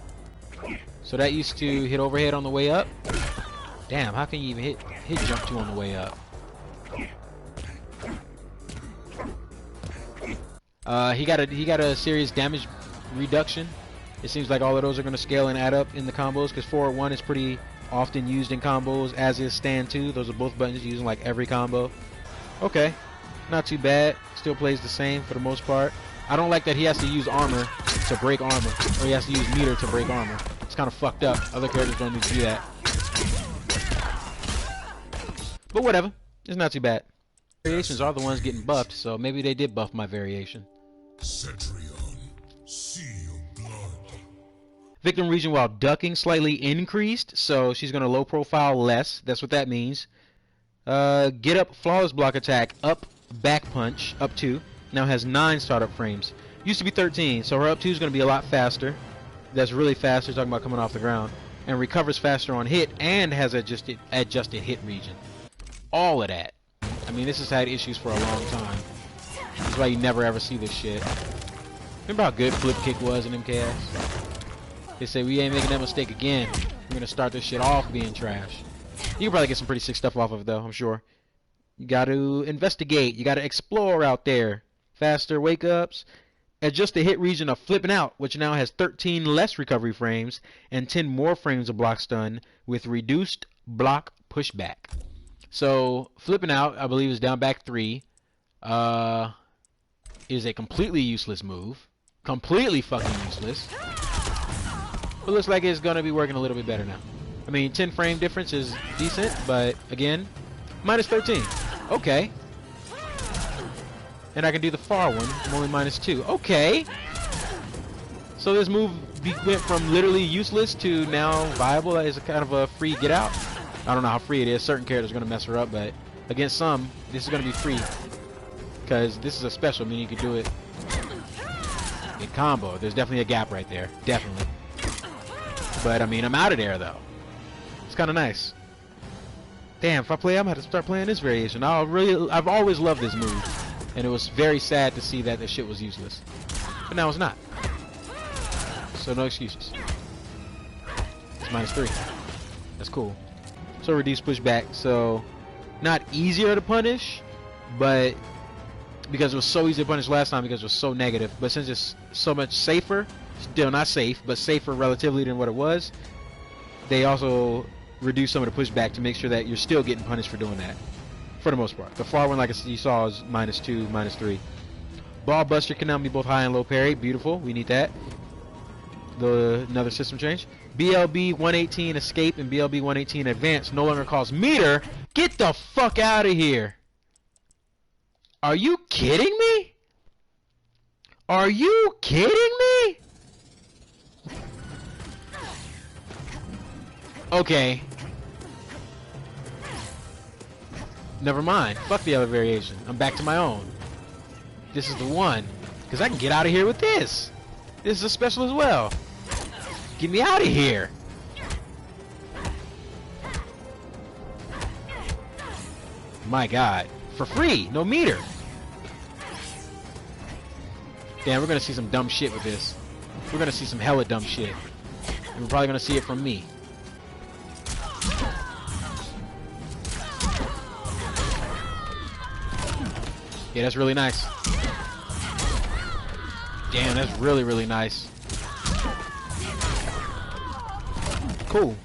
So that used to hit overhead on the way up. Damn, how can you even hit jump 2 on the way up? He got a serious damage reduction. It seems like all of those are going to scale and add up in the combos because forward 1 is pretty often used in combos, as is stand 2. Those are both buttons used in like every combo. Okay. Not too bad. Still plays the same for the most part. I don't like that he has to use armor to break armor, or he has to use meter to break armor. It's kind of fucked up. Other characters don't need to do that. But whatever. It's not too bad. Variations are the ones getting buffed, so maybe they did buff my variation. Cetrion, sea of blood. Victim region while ducking slightly increased, so she's going to low profile less. That's what that means. Get up flawless block attack up back punch up 2 now has 9 startup frames. Used to be 13, so her up 2 is going to be a lot faster. That's really fast. We're talking about coming off the ground, and recovers faster on hit and has adjusted hit region. All of that. I mean, this has had issues for a long time. That's why you never ever see this shit. Remember how good flip kick was in MKS? They say we ain't making that mistake again. We're gonna start this shit off being trash. You can probably get some pretty sick stuff off of it though, I'm sure. You got to investigate. You got to explore out there. Faster wake ups. Adjust the hit region of flipping out, which now has 13 less recovery frames and 10 more frames of block stun with reduced block pushback. So flipping out, I believe, is down back 3. Is a completely useless move. Completely fucking useless. But looks like it's gonna be working a little bit better now. I mean, 10 frame difference is decent, but again, minus 13. Okay. And I can do the far one. I'm only minus 2. Okay. So this move went from literally useless to now viable as a kind of a free get out. I don't know how free it is. Certain characters are going to mess her up, but against some, this is going to be free. Because this is a special, meaning you can do it in combo. There's definitely a gap right there. Definitely. But, I mean, I'm out of there, though. It's kind of nice. Damn, if I play, I'm going to have to start playing this variation. I've always loved this move. And it was very sad to see that the shit was useless. But now it's not. So no excuses. It's minus 3. That's cool. So reduced pushback. So not easier to punish, but because it was so easy to punish last time because it was so negative. But since it's so much safer, still not safe, but safer relatively than what it was, they also reduce some of the pushback to make sure that you're still getting punished for doing that. For the most part. The far one, like you saw, is minus 2, minus 3. Ball Buster can now be both high and low parry. Beautiful. We need that. Another system change. BLB 118 Escape and BLB 118 Advance no longer cost meter. Get the fuck out of here. Are you kidding me? Are you kidding me? Okay. Never mind. Fuck the other variation. I'm back to my own. This is the one. Because I can get out of here with this. This is a special as well. Get me out of here. My God. For free. No meter. Damn, we're gonna see some dumb shit with this. We're gonna see some hella dumb shit. And we're probably gonna see it from me. Yeah, that's really nice. Damn, that's really, really nice. Cool.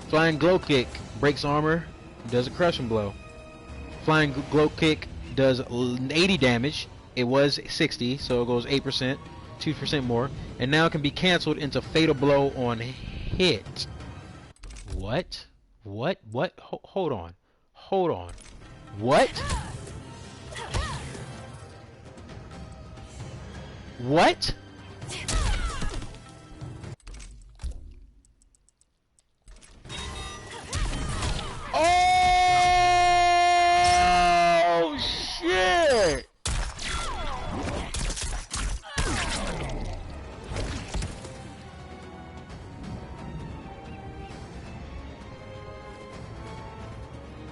Flying glow kick breaks armor, does a crushing blow. Flying glow kick does 80 damage. It was 60, so it goes 8%, 2% more, and now it can be canceled into fatal blow on hit. What? What? What? Hold on. Hold on. What? What? Oh shit!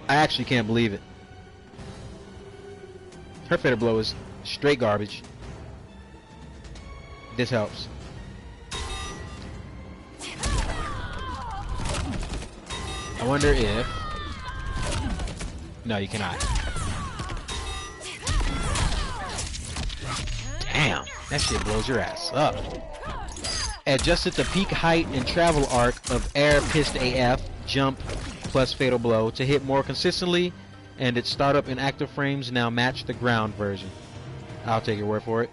I actually can't believe it. Her fatal blow is straight garbage. This helps. I wonder if... No, you cannot. Damn, that shit blows your ass up. Adjusted the peak height and travel arc of Air Pissed AF, jump plus fatal blow to hit more consistently, and its startup and active frames now match the ground version. I'll take your word for it.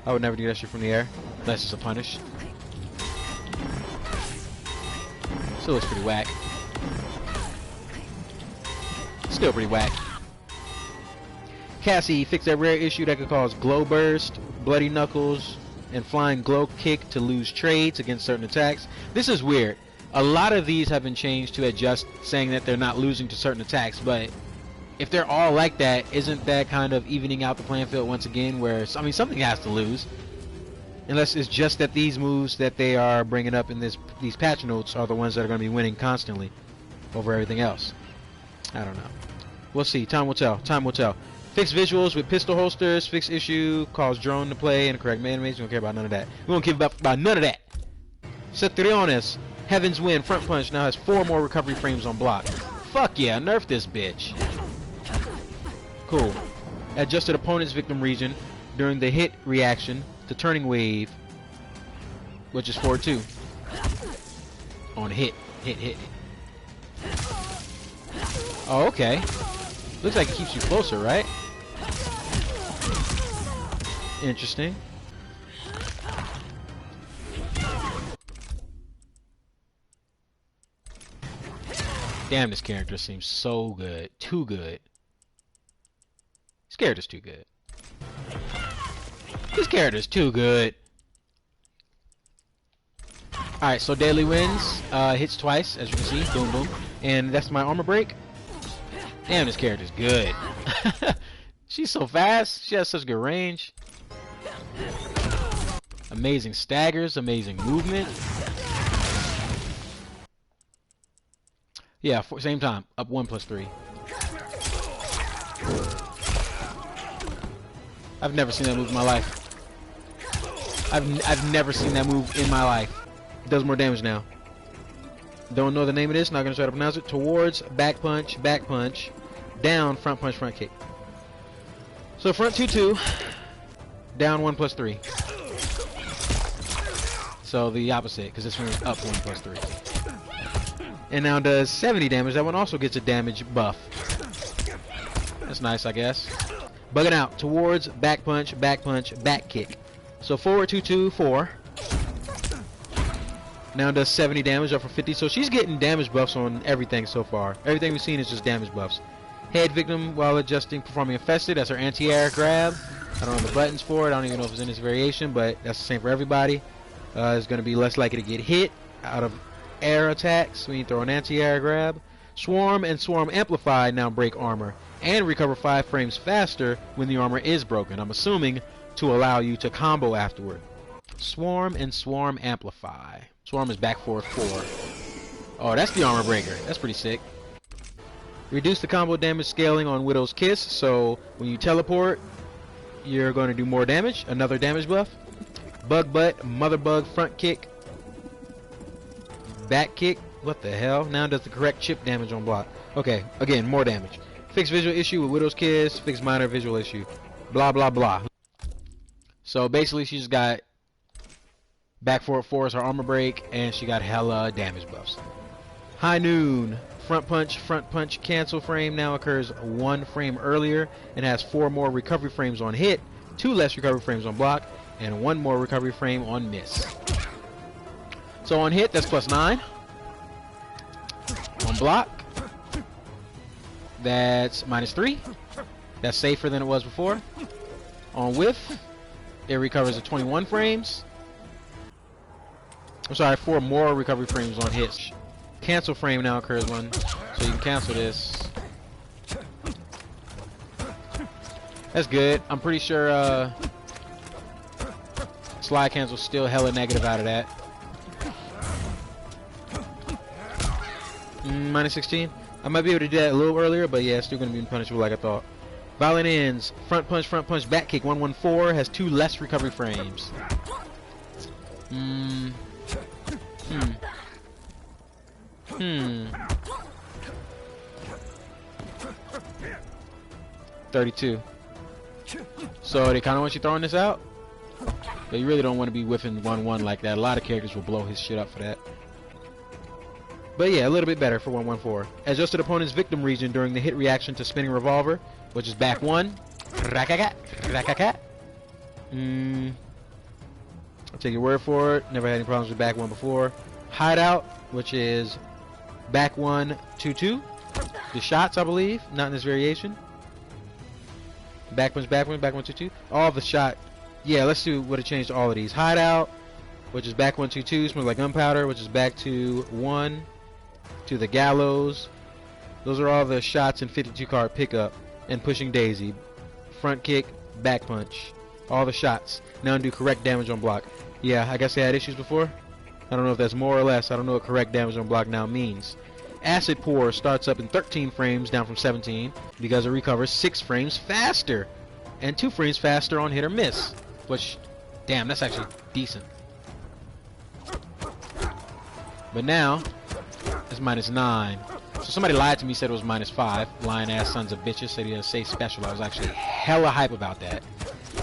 I would never do that shit from the air, unless it's a punish. Still looks pretty whack. Still pretty whack. Cassie fixed that rare issue that could cause glow burst, bloody knuckles, and flying glow kick to lose trades against certain attacks. This is weird. A lot of these have been changed to adjust, saying that they're not losing to certain attacks, but if they're all like that, isn't that kind of evening out the playing field once again, where, I mean, something has to lose. Unless it's just that these moves that they are bringing up in these patch notes are the ones that are going to be winning constantly over everything else. I don't know. We'll see. Time will tell. Time will tell. Fix visuals with pistol holsters. Fix issue. Cause drone to play in the correct animation. We don't care about none of that. We don't care about none of that. Cetriones. Heaven's Wind. Front punch now has 4 more recovery frames on block. Fuck yeah. Nerf this bitch. Cool. Adjusted opponent's victim region during the hit reaction to turning wave, which is 4-2. On hit. Hit. Oh, okay. Looks like it keeps you closer, right? Interesting. Damn, this character seems so good. Too good. This character's too good. This character's too good. Alright, so daily wins. Hits twice, as you can see. Boom, boom. And that's my armor break. Damn, this character's good. She's so fast. She has such good range. Amazing staggers. Amazing movement. Yeah, same time. Up 1+3. I've never seen that move in my life. I've never seen that move in my life. It does more damage now. Don't know the name of this. Not gonna try to pronounce it. Towards, back punch, down, front punch, front kick. So front 2-2, down 1+3. So the opposite, because this one is up 1+3. And now does 70 damage. That one also gets a damage buff. That's nice, I guess. Bugging out. Towards, back punch, back kick. So forward 2-2, 4. Now does 70 damage, up for 50. So she's getting damage buffs on everything so far. Everything we've seen is just damage buffs. Head victim while adjusting, performing infested. That's her anti-air grab. I don't know the buttons for it. I don't even know if it's in this variation, but that's the same for everybody. It's going to be less likely to get hit out of air attacks when you throw an anti-air grab. Swarm and Swarm Amplified now break armor and recover 5 frames faster when the armor is broken. I'm assuming to allow you to combo afterward. Swarm and Swarm Amplify. Swarm is back forward 4. Oh, that's the armor breaker. That's pretty sick. Reduce the combo damage scaling on Widow's Kiss, so when you teleport, you're going to do more damage. Another damage buff. Bug Butt, Mother Bug, Front Kick, Back Kick. What the hell? Now does the correct chip damage on block. Okay, again, more damage. Fix visual issue with Widow's Kiss, fix minor visual issue. Blah, blah, blah. So basically, she's got back forward 4 is her armor break, and she got hella damage buffs. High Noon. Front punch, cancel frame now occurs 1 frame earlier and has 4 more recovery frames on hit, 2 less recovery frames on block, and 1 more recovery frame on miss. So on hit, that's +9. On block, that's -3. That's safer than it was before. On whiff, it recovers at 21 frames. I'm sorry, 4 more recovery frames on hits. Cancel frame now occurs 1, so you can cancel this. That's good. I'm pretty sure slide cancel's still hella negative out of that. -16. I might be able to do that a little earlier, but yeah, it's still going to be punishable like I thought. Violent Ends. Front punch, back kick. 114 has 2 less recovery frames. 32. So they kind of want you throwing this out, but you really don't want to be whiffing 1-1 like that. A lot of characters will blow his shit up for that. But yeah, a little bit better for 114. Adjusted opponent's victim region during the hit reaction to spinning revolver, which is back 1. I'll take your word for it. Never had any problems with back 1 before. Hideout, which is back 1, 2-2. The shots, I believe, not in this variation. Back 1, back 1, 2-2. All the shot. Yeah, let's see what it changed to all of these. Hideout, which is back 1, 2-2. Smells like gunpowder, which is back to 1. To the gallows. Those are all the shots in 52 card pickup. And pushing daisy. Front kick, back punch. All the shots. Now do correct damage on block. Yeah, I guess they had issues before. I don't know if that's more or less. I don't know what correct damage on block now means. Acid Pour starts up in 13 frames, down from 17, because it recovers 6 frames faster, and 2 frames faster on hit or miss. Which, damn, that's actually decent. But now, it's -9. So somebody lied to me, said it was -5. Lying ass sons of bitches said he had a safe special. I was actually hella hype about that.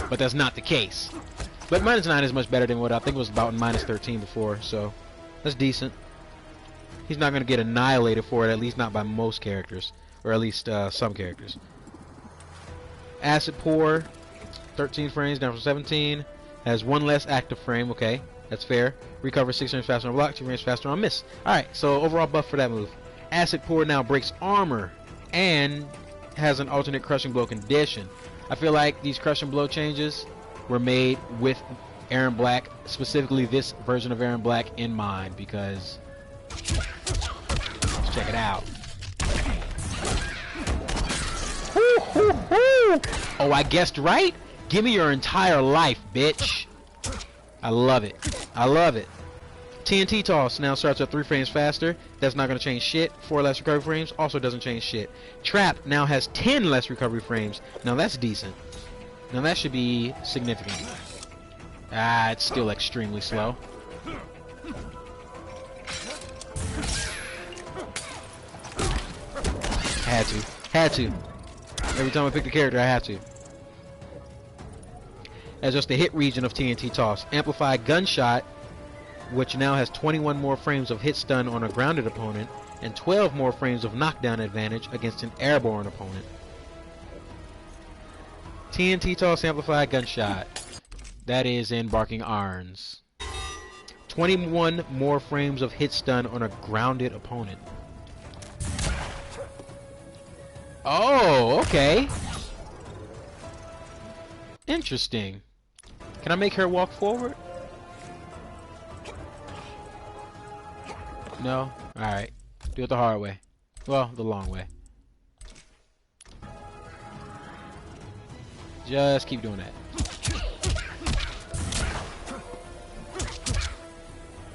But that's not the case. But -9 is much better than what I think was about -13 before, so that's decent. He's not going to get annihilated for it, at least not by most characters, or at least some characters. Acid Pour, 13 frames, down from 17, has 1 less active frame, okay, that's fair. Recover 6 frames faster on block, 2 frames faster on miss. Alright, so overall buff for that move. Acid Pour now breaks armor, and has an alternate crushing blow condition. I feel like these crushing blow changes were made with Aaron Black, specifically this version of Aaron Black, in mind, because let's check it out. Oh, I guessed right? Give me your entire life, bitch. I love it. I love it. TNT Toss now starts at 3 frames faster. That's not going to change shit. 4 less recovery frames also doesn't change shit. Trap now has 10 less recovery frames. Now that's decent. Now that should be significant. Ah, it's still extremely slow. Had to. Every time I pick a character, I have to. As just the hit region of TNT Toss. Amplified Gunshot, which now has 21 more frames of hit stun on a grounded opponent, and 12 more frames of knockdown advantage against an airborne opponent. TNT Toss Amplified Gunshot. That is in Barking Irons. 21 more frames of hit stun on a grounded opponent. Oh, okay. Interesting. Can I make her walk forward? No? Alright. Do it the hard way. Well, the long way. Just keep doing that.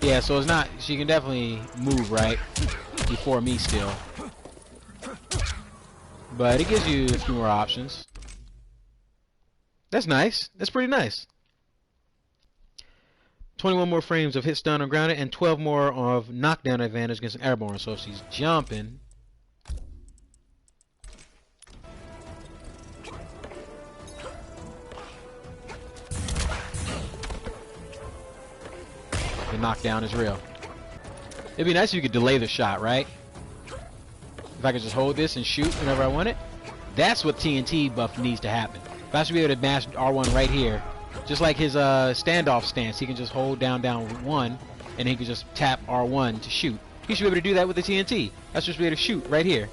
Yeah, so it's not. She can definitely move right before me still, but it gives you a few more options. That's nice. That's pretty nice. 21 more frames of hit stun on grounded and 12 more of knockdown advantage against an airborne. So if she's jumping, the knockdown is real. It'd be nice if you could delay the shot, right? If I could just hold this and shoot whenever I want it. That's what TNT buff needs to happen. If I should be able to mash R1 right here, just like his standoff stance, he can just hold down 1, and he can just tap R1 to shoot. He should be able to do that with the TNT. That's just be able to shoot right here.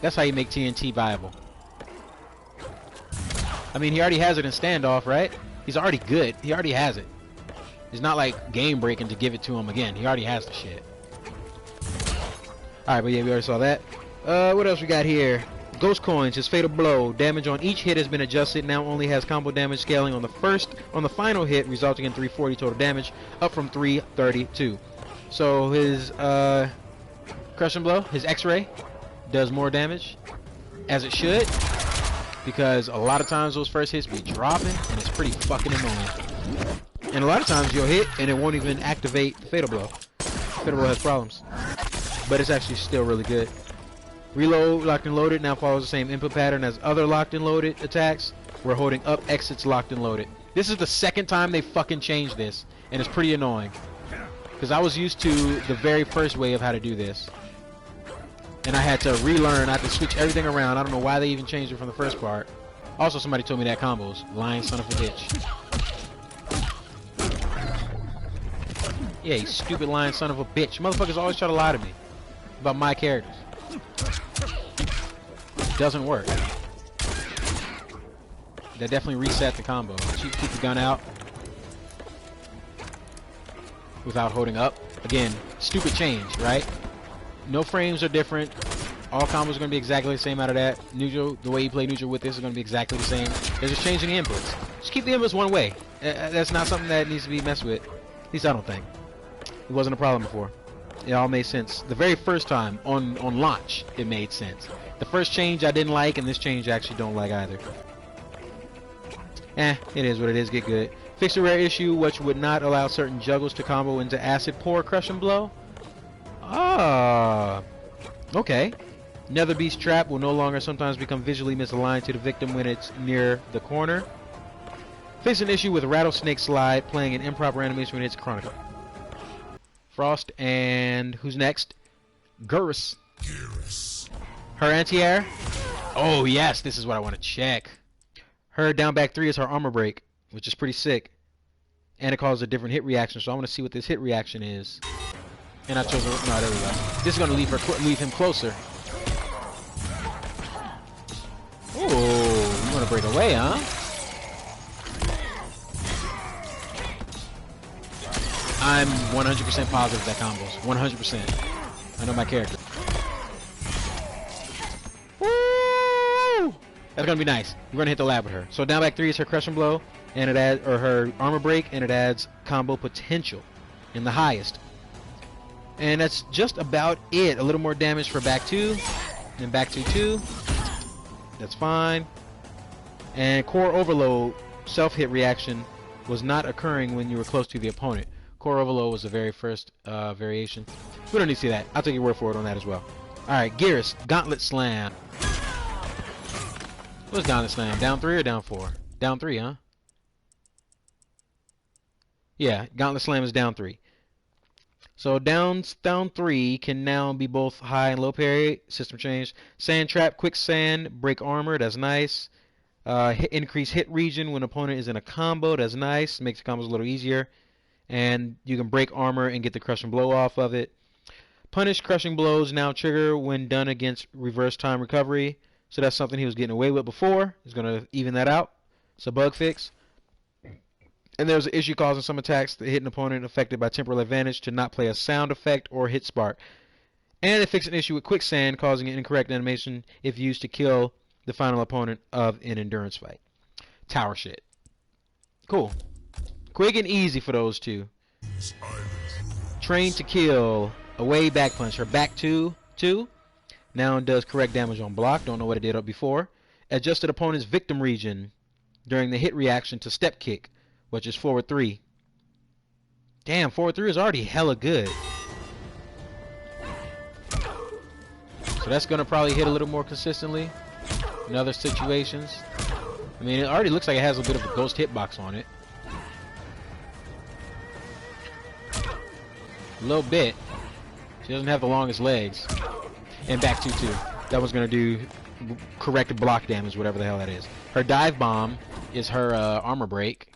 That's how you make TNT viable. I mean, he already has it in standoff, right? He's already good. He already has it. It's not like game breaking to give it to him again. He already has the shit. Alright, but yeah, we already saw that. What else we got here? Ghost Coins, his fatal blow. Damage on each hit has been adjusted. Now only has combo damage scaling on the final hit, resulting in 340 total damage, up from 332. So his crushing blow, his X-ray, does more damage, as it should, because a lot of times those first hits be dropping, and it's pretty fucking annoying. And a lot of times you'll hit, and it won't even activate the fatal blow. Fatal blow has problems, but it's actually still really good. Reload, locked and loaded, now follows the same input pattern as other locked and loaded attacks. We're holding up exits locked and loaded. This is the second time they fucking changed this, and it's pretty annoying. Because I was used to the very first way of how to do this. And I had to relearn, I had to switch everything around. I don't know why they even changed it from the first part. Also, somebody told me that combos. Lying son of a bitch. Yeah, you stupid lying son of a bitch. Motherfuckers always try to lie to me about my characters. Doesn't work. That definitely reset the combo. Keep the gun out without holding up. Again, stupid change, right? No frames are different. All combos are going to be exactly the same out of that. Neutral, the way you play neutral with this is going to be exactly the same. They're just changing the inputs. Just keep the inputs one way. That's not something that needs to be messed with. At least I don't think. It wasn't a problem before. It all made sense. The very first time on launch, it made sense. The first change I didn't like, and this change I actually don't like either. It is what it is. Get good. Fix a rare issue which would not allow certain juggles to combo into acid pour crushing blow. Ah, okay. Nether Beast Trap will no longer sometimes become visually misaligned to the victim when it's near the corner. Fix an issue with Rattlesnake Slide playing an improper animation when it's Chronicle. Frost, and who's next? Gurus. Her anti-air? Oh yes, this is what I want to check. Her down back 3 is her armor break, which is pretty sick. And it causes a different hit reaction, so I want to see what this hit reaction is. And I chose, no, there we go. This is going to leave him closer. Oh, you want to break away, huh? I'm 100% positive that combos. 100%. I know my character. Woo! That's gonna be nice. We're gonna hit the lab with her. So down back 3 is her crushing blow, and it adds, or her armor break, and it adds combo potential in the highest. And that's just about it. A little more damage for back 2, and back 2. That's fine. And core overload self-hit reaction was not occurring when you were close to the opponent. Core overload was the very first variation. We don't need to see that. I'll take your word for it on that as well. Alright, Geras, Gauntlet Slam. What's Gauntlet Slam? Down 3 or down 4? Down 3, huh? Yeah, Gauntlet Slam is down 3. So down 3 can now be both high and low parry. System change. Sand Trap, Quicksand, Break Armor. That's nice. Increase hit region when opponent is in a combo. That's nice. Makes the combos a little easier. And you can break armor and get the crushing blow off of it. Punish crushing blows now trigger when done against reverse time recovery. So that's something he was getting away with before. He's going to even that out. It's a bug fix. And there's an issue causing some attacks that hit an opponent affected by temporal advantage to not play a sound effect or hit spark. And it fixed an issue with quicksand causing an incorrect animation if used to kill the final opponent of an endurance fight. Tower shit. Cool. Quick and easy for those two. These island ruins. Train to kill. Away back punch. Her back 2. Now does correct damage on block. Don't know what it did up before. Adjusted opponent's victim region during the hit reaction to step kick, which is forward 3. Damn, forward 3 is already hella good. So that's going to probably hit a little more consistently in other situations. I mean, it already looks like it has a bit of a ghost hitbox on it. A little bit. She doesn't have the longest legs. And back 2 too. That one's going to do correct block damage, whatever the hell that is. Her dive bomb is her armor break.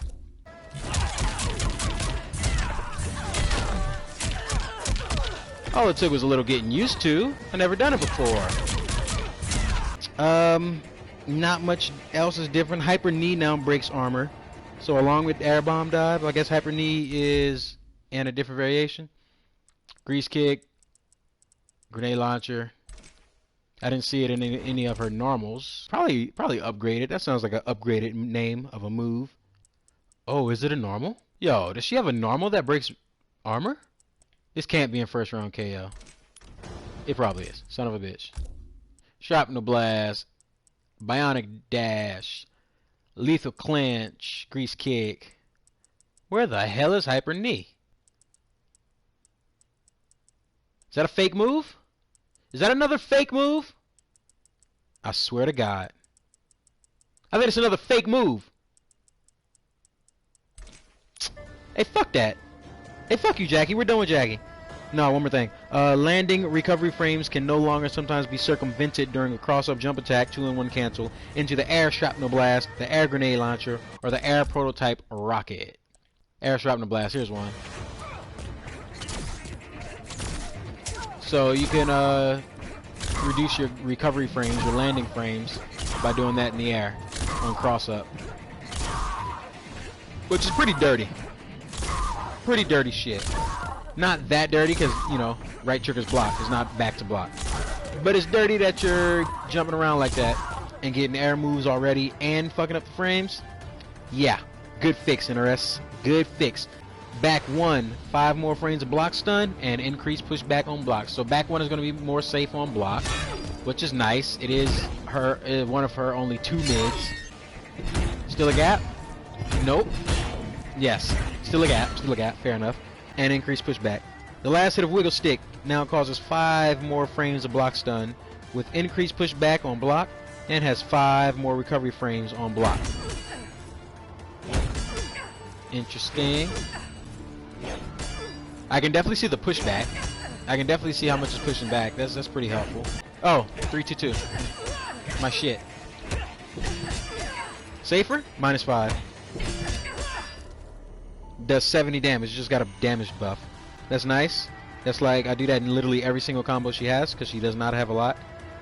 All it took was a little getting used to. I've never done it before. Not much else is different. Hyper knee now breaks armor. So along with air bomb dive, I guess hyper knee is in a different variation. Grease kick, grenade launcher. I didn't see it in any of her normals. Probably upgraded. That sounds like an upgraded name of a move. Oh, is it a normal? Yo, does she have a normal that breaks armor? This can't be in first round KO. It probably is. Son of a bitch. Shrapnel blast, bionic dash, lethal clinch, grease kick. Where the hell is hyper knee? Is that a fake move? Is that another fake move? I swear to God. I think it's another fake move. Hey, fuck that. Hey, fuck you, Jackie. We're done with Jackie. No, one more thing. Landing recovery frames can no longer sometimes be circumvented during a cross-up jump attack, 2-in-1 cancel, into the air shrapnel blast, the air grenade launcher, or the air prototype rocket. Air shrapnel blast. Here's one. So you can reduce your recovery frames, your landing frames, by doing that in the air on cross-up. Which is pretty dirty. Pretty dirty shit. Not that dirty because, you know, right trigger's block. It's not back to block. But it's dirty that you're jumping around like that and getting air moves already and fucking up the frames. Yeah. Good fix, NRS. Good fix. Back 1, 5 more frames of block stun, and increase pushback on block. So back 1 is going to be more safe on block, which is nice. It is one of her only 2 mids. Still a gap? Nope. Yes. Still a gap. Still a gap. Fair enough. And increase pushback. The last hit of Wiggle Stick now causes 5 more frames of block stun, with increased pushback on block, and has 5 more recovery frames on block. Interesting. I can definitely see the pushback. I can definitely see how much it's pushing back. That's pretty helpful. Oh, 3-2-2. My shit. Safer? -5. Does 70 damage. Just got a damage buff. That's nice. That's like, I do that in literally every single combo she has, because she does not have a lot.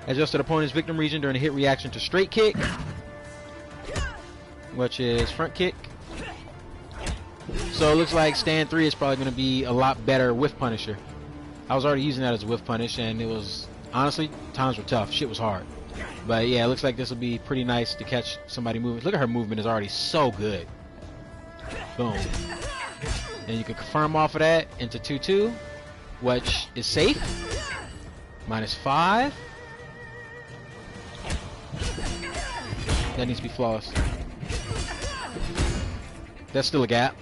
Adjusted opponent's victim region during a hit reaction to straight kick, which is front kick. So it looks like stand 3 is probably going to be a lot better with Punisher. I was already using that as a whiff punish, and it was, honestly, times were tough. Shit was hard. But yeah, it looks like this will be pretty nice to catch somebody moving. Look at her movement is already so good. Boom. And you can confirm off of that into 2-2, which is safe. -5. That needs to be flawless. That's still a gap.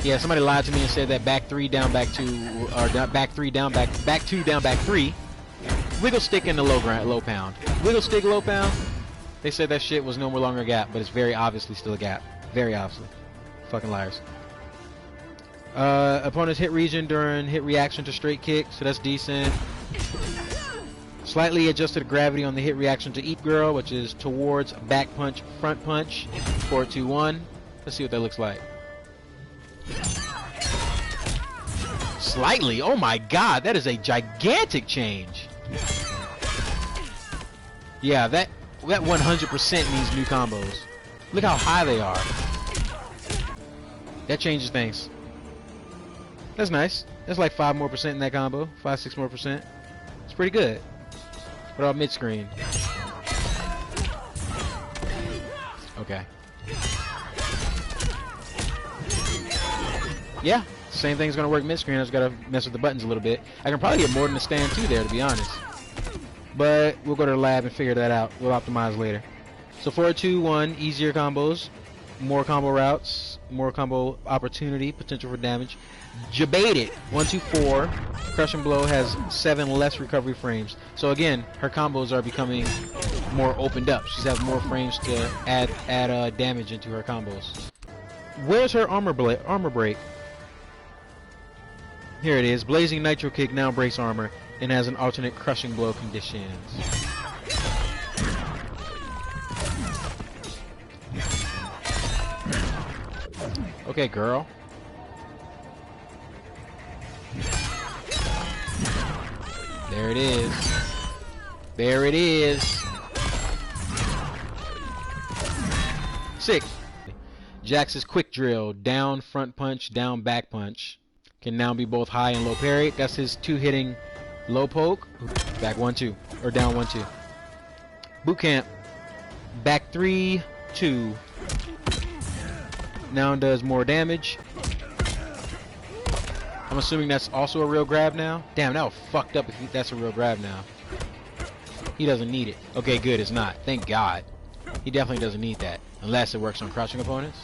Yeah, somebody lied to me and said that back 3 down back 2, or back 3 down back 2 down back 3. Wiggle stick in the low pound. Wiggle stick low pound. They said that shit was no longer a gap, but it's very obviously still a gap. Very obviously. Fucking liars. Opponent's hit region during hit reaction to straight kick, so that's decent. Slightly adjusted gravity on the hit reaction to Eat Girl, which is towards back punch, front punch, 4-2-1. Let's see what that looks like. Slightly? Oh my god, that is a gigantic change. Yeah, that 100% means new combos. Look how high they are. That changes things. That's nice. That's like 5% more in that combo. 5-6% more. It's pretty good. What about mid-screen? Okay. Yeah, same thing's gonna work mid-screen. I just gotta mess with the buttons a little bit. I can probably get more than a stand 2 there, to be honest. But we'll go to the lab and figure that out. We'll optimize later. So 4-2-1, easier combos, more combo routes, more combo opportunity, potential for damage. Jebaited, 1-2-4. Crushing Blow has 7 less recovery frames. So again, her combos are becoming more opened up. She's having more frames to add damage into her combos. Where's her armor break? Here it is. Blazing Nitro Kick now breaks armor and has an alternate Crushing Blow conditions. Okay, girl. There it is. There it is. 6. Jax's Quick Drill, down front punch, down back punch. Can now be both high and low parry. That's his 2-hitting low poke. Back 1-2. Or down 1-2. Boot Camp. Back 3-2. Now does more damage. I'm assuming that's also a real grab now. Damn, that was fucked up if that's a real grab now. He doesn't need it. Okay, good, it's not. Thank God. He definitely doesn't need that. Unless it works on crouching opponents.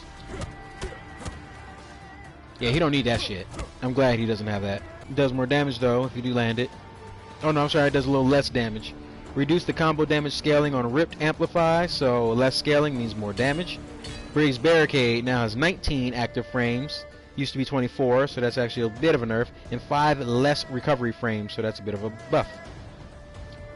Yeah, he don't need that shit. I'm glad he doesn't have that. It does more damage though if you do land it. Oh no, I'm sorry, it does a little less damage. Reduce the combo damage scaling on Ripped Amplify, so less scaling means more damage. Briggs Barricade now has 19 active frames. Used to be 24, so that's actually a bit of a nerf. And 5 less recovery frames, so that's a bit of a buff.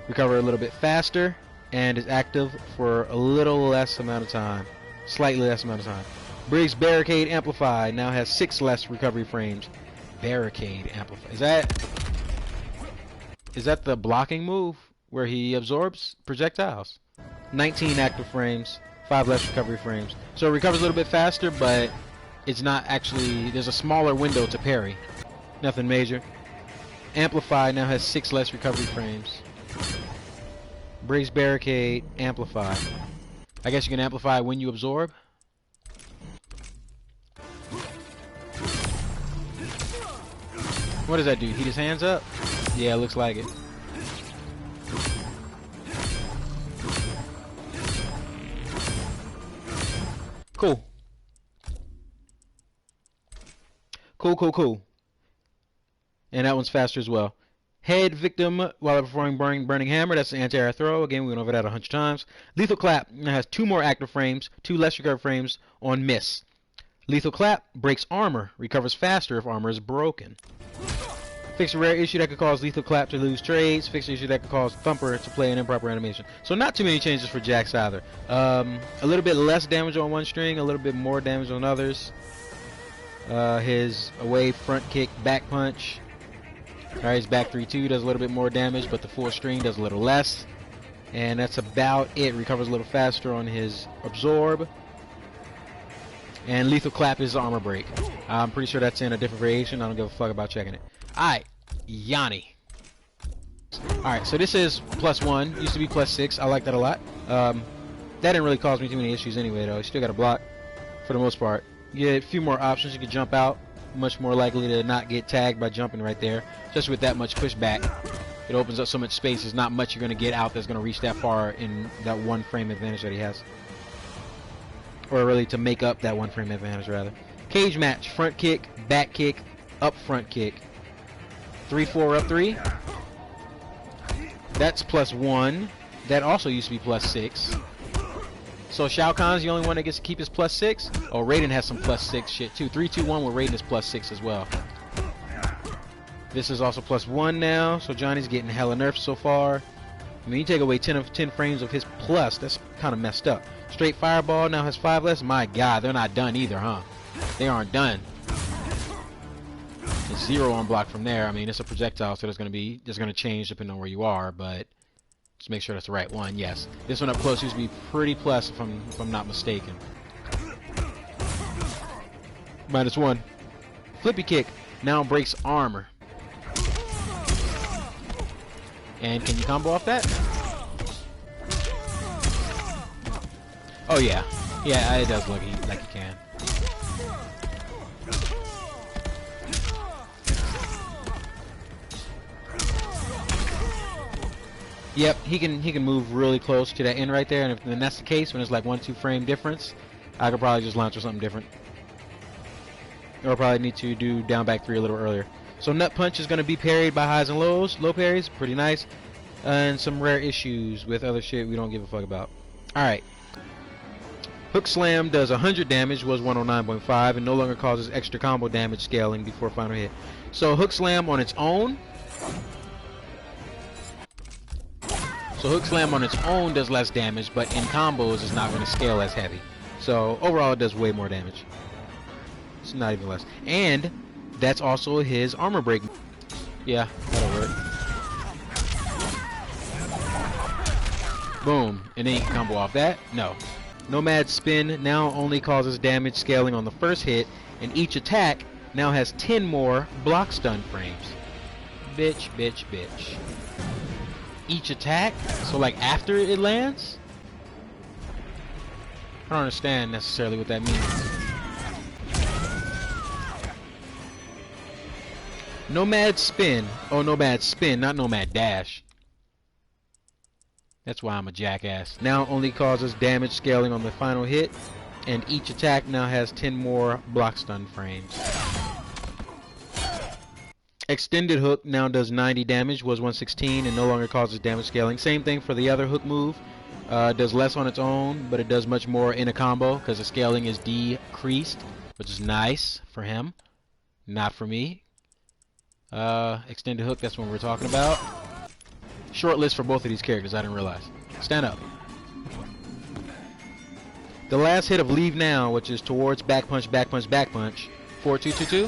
Recover a little bit faster, and is active for a little less amount of time. Slightly less amount of time. Briggs Barricade Amplify now has 6 less recovery frames. Barricade Amplify. Is that the blocking move where he absorbs projectiles? 19 active frames, 5 less recovery frames. So it recovers a little bit faster, but it's not actually, there's a smaller window to parry. Nothing major. Amplify now has 6 less recovery frames. Briggs Barricade, Amplify. I guess you can amplify when you absorb. What does that do? Heat his hands up? Yeah, looks like it. Cool. Cool. And that one's faster as well. Head victim while performing burning hammer. That's the anti-air throw. Again, we went over that 100 times. Lethal clap has 2 more active frames, 2 less recovered frames on miss. Lethal clap breaks armor, recovers faster if armor is broken. Fix a rare issue that could cause lethal clap to lose trades. Fix an issue that could cause thumper to play an improper animation. So not too many changes for Jax either. A little bit less damage on one string, a little bit more damage on others. His away front kick, back punch. Alright, his back 3-2 does a little bit more damage, but the full string does a little less. And that's about it. Recovers a little faster on his absorb. And lethal clap is armor break. I'm pretty sure that's in a different variation. I don't give a fuck about checking it. Alright, Yanni. Alright, so this is +1. Used to be +6. I like that a lot. That didn't really cause me too many issues anyway, though. You still got to block for the most part. You get a few more options. You can jump out. Much more likely to not get tagged by jumping right there. Just with that much pushback. It opens up so much space. There's not much you're going to get out that's going to reach that far in that 1 frame advantage that he has. Or really to make up that 1 frame advantage, rather. Cage match. Front kick, back kick, up front kick. 3-4 up 3. That's +1. That also used to be +6. So Shao Kahn's the only one that gets to keep his +6. Oh, Raiden has some +6 shit too. 3-2-1 with Raiden is +6 as well. This is also +1 now. So Johnny's getting hella nerfed so far. I mean, you take away 10 frames of his plus, that's kind of messed up. Straight Fireball now has 5 less. My God, they're not done either, huh? They aren't done. It's 0 on block from there. I mean, it's a projectile, so it's going to change depending on where you are, but just make sure that's the right one. Yes, this one up close used to be pretty plus, if I'm not mistaken. -1. Flippy kick now breaks armor. And can you combo off that? Oh yeah. Yeah, it does look like he can. Yep, he can move really close to that end right there, and if then that's the case, when it's like 1-2 frame difference, I could probably just launch or something different. Or probably need to do down back 3 a little earlier. So Nut Punch is going to be parried by highs and lows, low parries, pretty nice, and some rare issues with other shit we don't give a fuck about. Alright. Hook Slam does 100 damage, was 109.5, and no longer causes extra combo damage scaling before final hit. So Hook Slam on its own... So Hook Slam on its own does less damage, but in combos it's not going to scale as heavy. So overall it does way more damage. It's not even less. And that's also his armor break. Yeah, that'll work. Boom. And then you can combo off that? No. Nomad Spin now only causes damage scaling on the first hit, and each attack now has 10 more block stun frames. Bitch, bitch, bitch. Each attack? So like after it lands? I don't understand necessarily what that means. Nomad Spin. Oh, Nomad Spin, not Nomad Dash. That's why I'm a jackass. Now only causes damage scaling on the final hit, and each attack now has 10 more block stun frames. Extended Hook now does 90 damage, was 116, and no longer causes damage scaling. Same thing for the other hook move. Does less on its own, but it does much more in a combo because the scaling is decreased, which is nice for him. Not for me. Extended Hook, that's what we're talking about. Short list for both of these characters, I didn't realize. Stand up. The last hit of Leave Now, which is towards back punch, back punch, back punch. 4-2-2-2.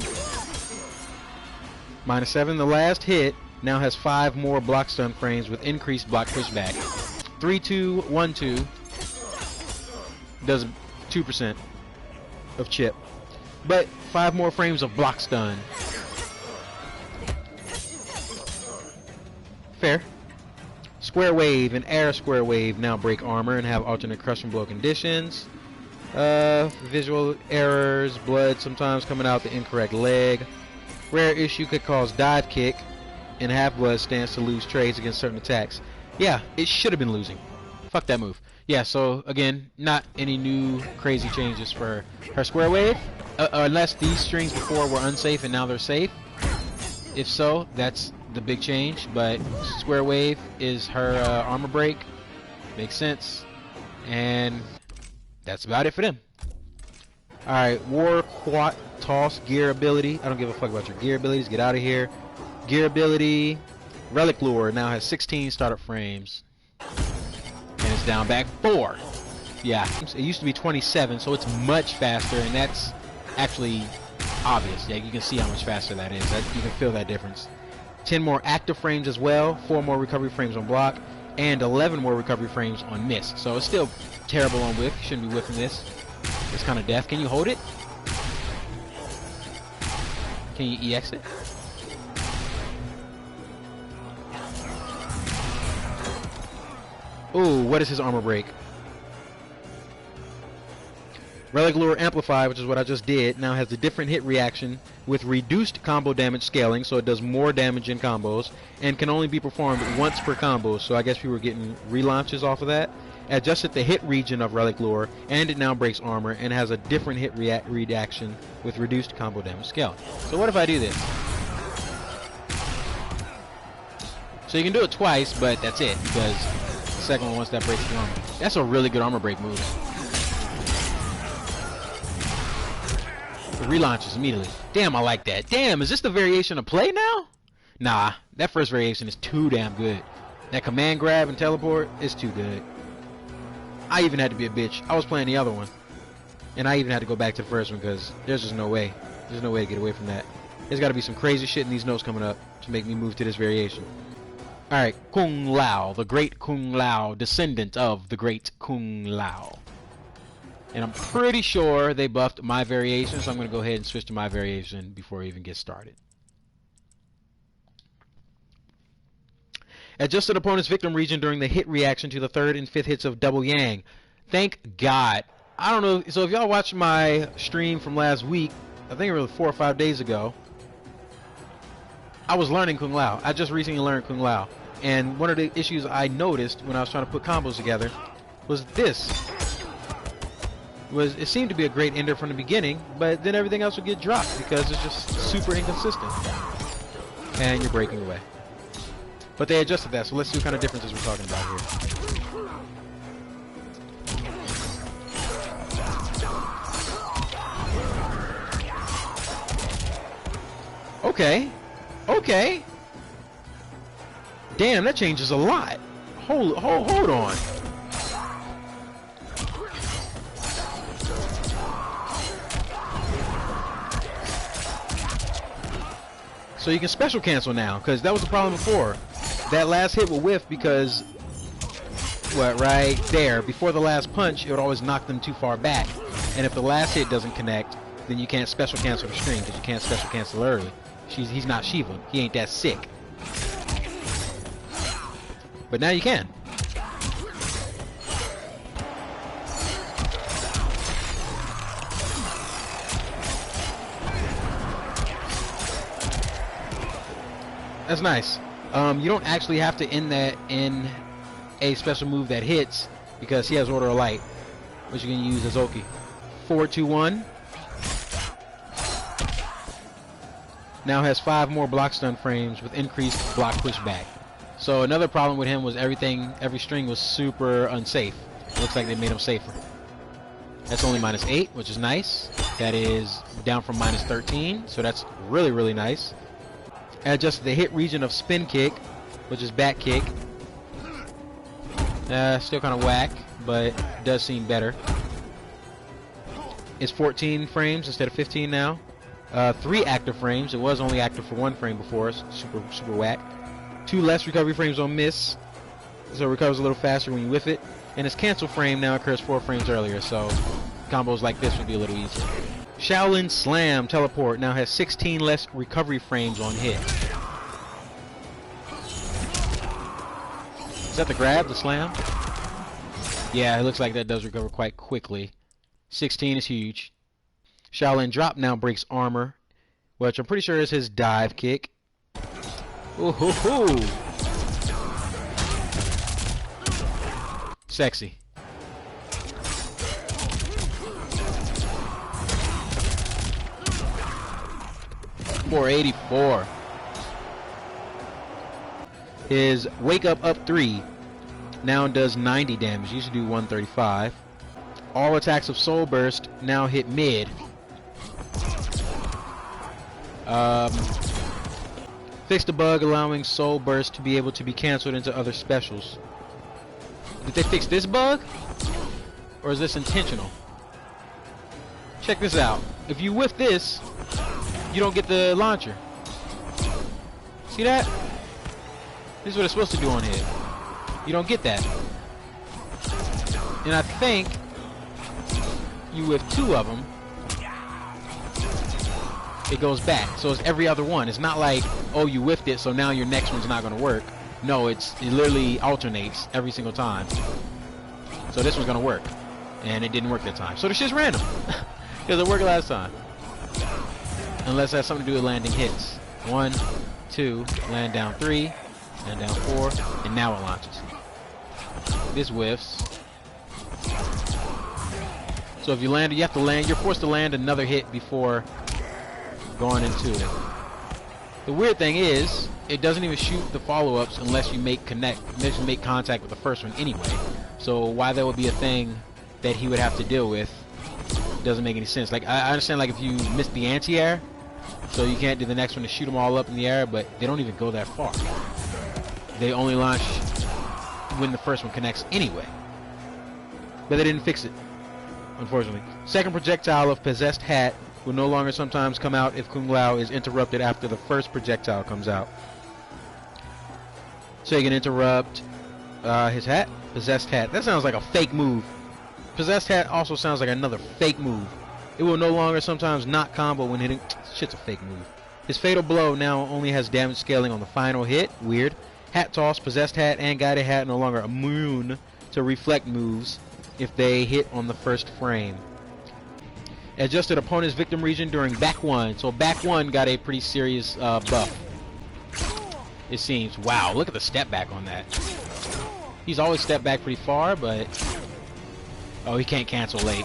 -7. The last hit now has 5 more block stun frames with increased block pushback. 3-2-1-2 does 2% of chip, but 5 more frames of block stun. Fair. Square Wave and Air Square Wave now break armor and have alternate crush and blow conditions. Visual errors, blood sometimes coming out the incorrect leg. Rare issue could cause dive kick, and half blood stands to lose trades against certain attacks. Yeah, it should have been losing. Fuck that move. Yeah, so again, not any new crazy changes for her Square Wave, unless these strings before were unsafe and now they're safe. If so, that's the big change, but Square Wave is her armor break. Makes sense. And that's about it for them. Alright, War Quat Toss Gear ability. I don't give a fuck about your gear abilities. Get out of here. Gear ability. Relic Lure now has 16 startup frames. And it's down back 4. Yeah, it used to be 27, so it's much faster, and that's actually obvious. Yeah, you can see how much faster that is. You can feel that difference. 10 more active frames as well, 4 more recovery frames on block, and 11 more recovery frames on miss. So it's still terrible on whiff. You shouldn't be whiffing this. It's kind of death. Can you hold it? Can you EX it? Ooh, what is his armor break? Relic Lure Amplified, which is what I just did, now has a different hit reaction with reduced combo damage scaling, so it does more damage in combos, and can only be performed once per combo, so I guess we were getting relaunches off of that. Adjusted the hit region of Relic Lure, and it now breaks armor, and has a different hit reaction with reduced combo damage scaling. So what if I do this? So you can do it twice, but that's it, because the second one, once that breaks the armor. That's a really good armor break move. It relaunches immediately. Damn, I like that. Damn, is this the variation of play now? Nah, that first variation is too damn good. That command grab and teleport is too good. I even had to be a bitch. I was playing the other one, and I even had to go back to the first one because there's just no way. There's no way to get away from that. There's got to be some crazy shit in these notes coming up to make me move to this variation. Alright, Kung Lao, the great Kung Lao, descendant of the great Kung Lao. And I'm pretty sure they buffed my variation, so I'm going to go ahead and switch to my variation before we even get started. Adjusted opponent's victim region during the hit reaction to the 3rd and 5th hits of Double Yang. Thank God. I don't know. So if y'all watched my stream from last week, I think it was 4 or 5 days ago, I was learning Kung Lao. I just recently learned Kung Lao. And one of the issues I noticed when I was trying to put combos together was this. It seemed to be a great ender from the beginning, but then everything else would get dropped because it's just super inconsistent. And you're breaking away. But they adjusted that, so let's see what kind of differences we're talking about here. Okay. Okay. Damn, that changes a lot. Hold on. So you can special cancel now, because that was the problem before. That last hit will whiff because, what, right there, before the last punch, it would always knock them too far back. And if the last hit doesn't connect, then you can't special cancel the string, because you can't special cancel early. He's not Shiva. He ain't that sick. But now you can. That's nice. You don't actually have to end that in a special move that hits because he has Order of Light, which you can use as Oki. 4-2-1. Now has 5 more block stun frames with increased block pushback. So another problem with him was every string was super unsafe. It looks like they made him safer. That's only -8, which is nice. That is down from -13, so that's really, really nice. Adjusted the hit region of spin kick, which is back kick. Still kind of whack, but does seem better. It's 14 frames instead of 15 now. 3 active frames. It was only active for 1 frame before. It's super whack. 2 less recovery frames on miss, so it recovers a little faster when you whiff it. And its cancel frame now occurs 4 frames earlier, so combos like this would be a little easier. Shaolin Slam Teleport now has 16 less recovery frames on hit. Is that the grab, the slam? Yeah, it looks like that does recover quite quickly. 16 is huge. Shaolin Drop now breaks armor, which I'm pretty sure is his dive kick. Ooh hoo hoo! Sexy. .484. His Wake Up 3 now does 90 damage. Used to do 135. All attacks of Soul Burst now hit mid. Fixed a bug allowing Soul Burst to be able to be cancelled into other specials. Did they fix this bug? Or is this intentional? Check this out. If you whiff this, you don't get the launcher. See that? This is what it's supposed to do on hit. You don't get that. And I think you whiff 2 of them, it goes back. So it's every other one. It's not like, oh, you whiffed it, so now your next one's not going to work. No, it literally alternates every single time. So this one's going to work. And it didn't work that time. So the shit's random. Because it worked last time. Unless it has something to do with landing hits. 1, 2, land down 3, land down 4, and now it launches. This whiffs. So if you land, you have to land, you're forced to land another hit before going into it. The weird thing is, it doesn't even shoot the follow-ups unless you make contact with the first one anyway. So why that would be a thing that he would have to deal with doesn't make any sense. Like I understand, like if you miss the anti-air, so you can't do the next one to shoot them all up in the air, but they don't even go that far. They only launch when the first one connects anyway. But they didn't fix it, unfortunately. Second projectile of Possessed Hat will no longer sometimes come out if Kung Lao is interrupted after the first projectile comes out. So you can interrupt his hat. Possessed Hat. That sounds like a fake move. Possessed Hat also sounds like another fake move. It will no longer sometimes not combo when hitting. Shit's a fake move. His Fatal Blow now only has damage scaling on the final hit. Weird. Hat Toss, Possessed Hat, and Guided Hat no longer immune to reflect moves. if they hit on the first frame. Adjusted opponent's victim region during back 1. So back 1 got a pretty serious buff, it seems. Wow, look at the step back on that. He's always stepped back pretty far, but... Oh, he can't cancel late.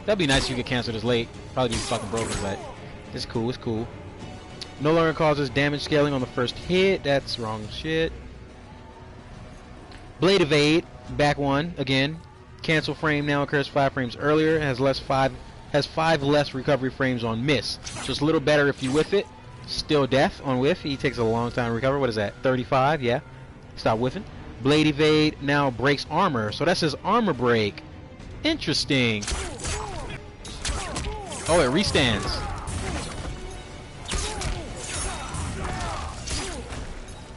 That'd be nice if you could cancel this late. Probably be fucking broken, but it's cool, it's cool. No longer causes damage scaling on the first hit. That's wrong shit. Blade evade, back 1, again. Cancel frame now occurs 5 frames earlier. Has 5 less recovery frames on miss. So it's a little better if you whiff it. Still death on whiff. He takes a long time to recover. What is that? 35, yeah. Stop whiffing. Blade evade now breaks armor. So that's his armor break. Interesting. Oh, it restands.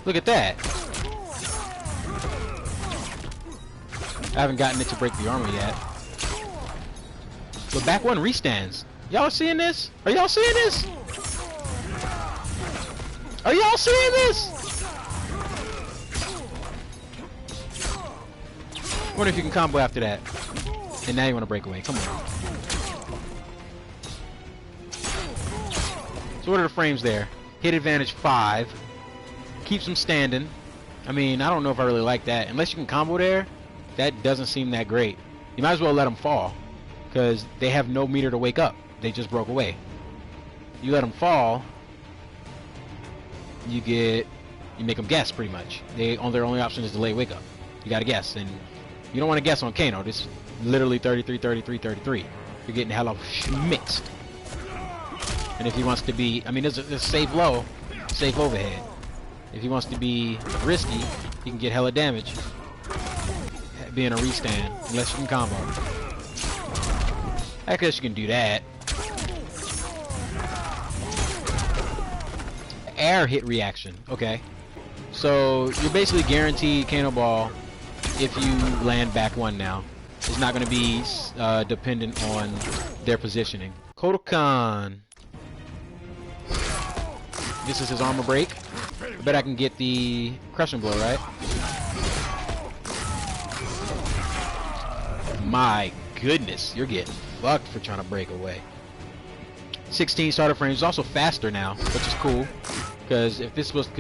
Look at that. I haven't gotten it to break the armor yet. But back 1 restands. Y'all seeing this? Are y'all seeing this? Are y'all seeing this? Wonder if you can combo after that. And now you want to break away. Come on. So what are the frames there? Hit advantage 5. Keeps them standing. I mean, I don't know if I really like that. Unless you can combo there, that doesn't seem that great. You might as well let them fall, because they have no meter to wake up. They just broke away. You let them fall, you make them guess pretty much. Their only option is delay wake up. You gotta guess, and you don't want to guess on Kano. This is literally 33, 33, 33. You're getting hella schmitzed. And if he wants to be, I mean, there's a safe low, safe overhead. If he wants to be risky, he can get hella damage being a restand, unless you can combo. I guess you can do that. Air hit reaction. Okay. So you're basically guaranteed Kano Ball if you land back 1 now. It's not going to be dependent on their positioning. Kodokan. This is his armor break. I bet I can get the crushing blow, right? My goodness, you're getting fucked for trying to break away. 16 starter frames, also faster now, which is cool. Because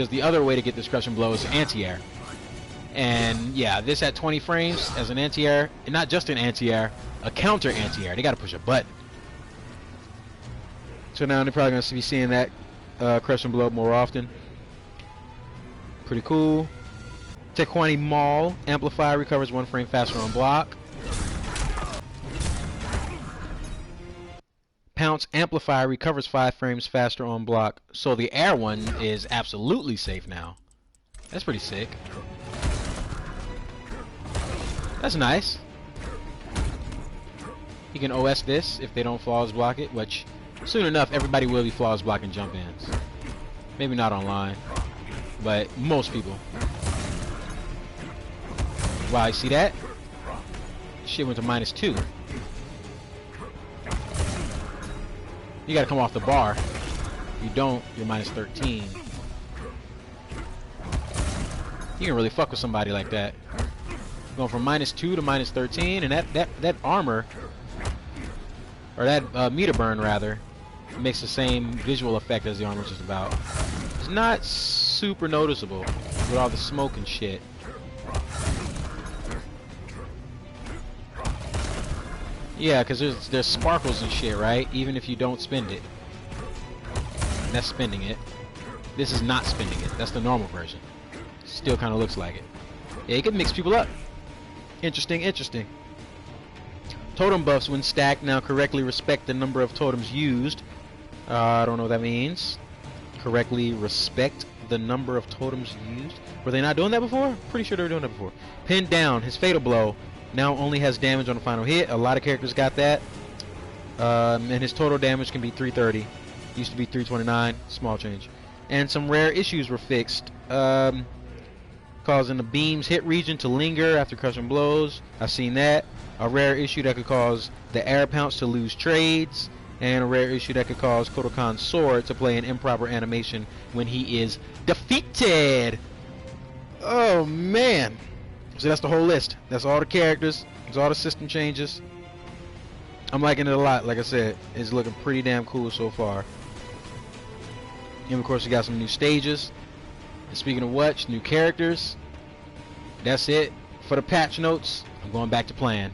the other way to get this crushing blow is anti-air. And yeah, this at 20 frames as an anti-air, and not just an anti-air, a counter anti-air. They gotta push a button. So now they're probably gonna be seeing that crushing blow more often. Pretty cool. Tequani Maul Amplify recovers 1 frame faster on block. Pounce Amplify recovers 5 frames faster on block. So the air one is absolutely safe now. That's pretty sick. That's nice. You can OS this if they don't flawless block it, which soon enough everybody will be flawless blocking jump ins. Maybe not online, but most people. Wow, you see that? Shit went to -2. You gotta come off the bar. If you don't, you're -13. You can really fuck with somebody like that. Going from -2 to -13, and that armor, or that meter burn rather, makes the same visual effect as the armor just about. It's not super noticeable with all the smoke and shit. Yeah, because there's sparkles and shit, right? Even if you don't spend it. And that's spending it. This is not spending it. That's the normal version. Still kind of looks like it. Yeah, it can mix people up. Interesting, interesting. Totem buffs when stacked now correctly respect the number of totems used. I don't know what that means. Correctly respect the number of totems used. Were they not doing that before? Pretty sure they were doing that before. Pinned down. His fatal blow now only has damage on the final hit. A lot of characters got that. And his total damage can be 330. Used to be 329. Small change. And some rare issues were fixed. Causing the beam's hit region to linger after crushing blows. I've seen that. A rare issue that could cause the air pounce to lose trades. And a rare issue that could cause Kodokan's sword to play an improper animation when he is defeated. Oh man. So that's the whole list. That's all the characters. It's all the system changes. I'm liking it a lot. Like I said, it's looking pretty damn cool so far. And of course, we got some new stages. And speaking of which, new characters. That's it for the patch notes. I'm going back to playing.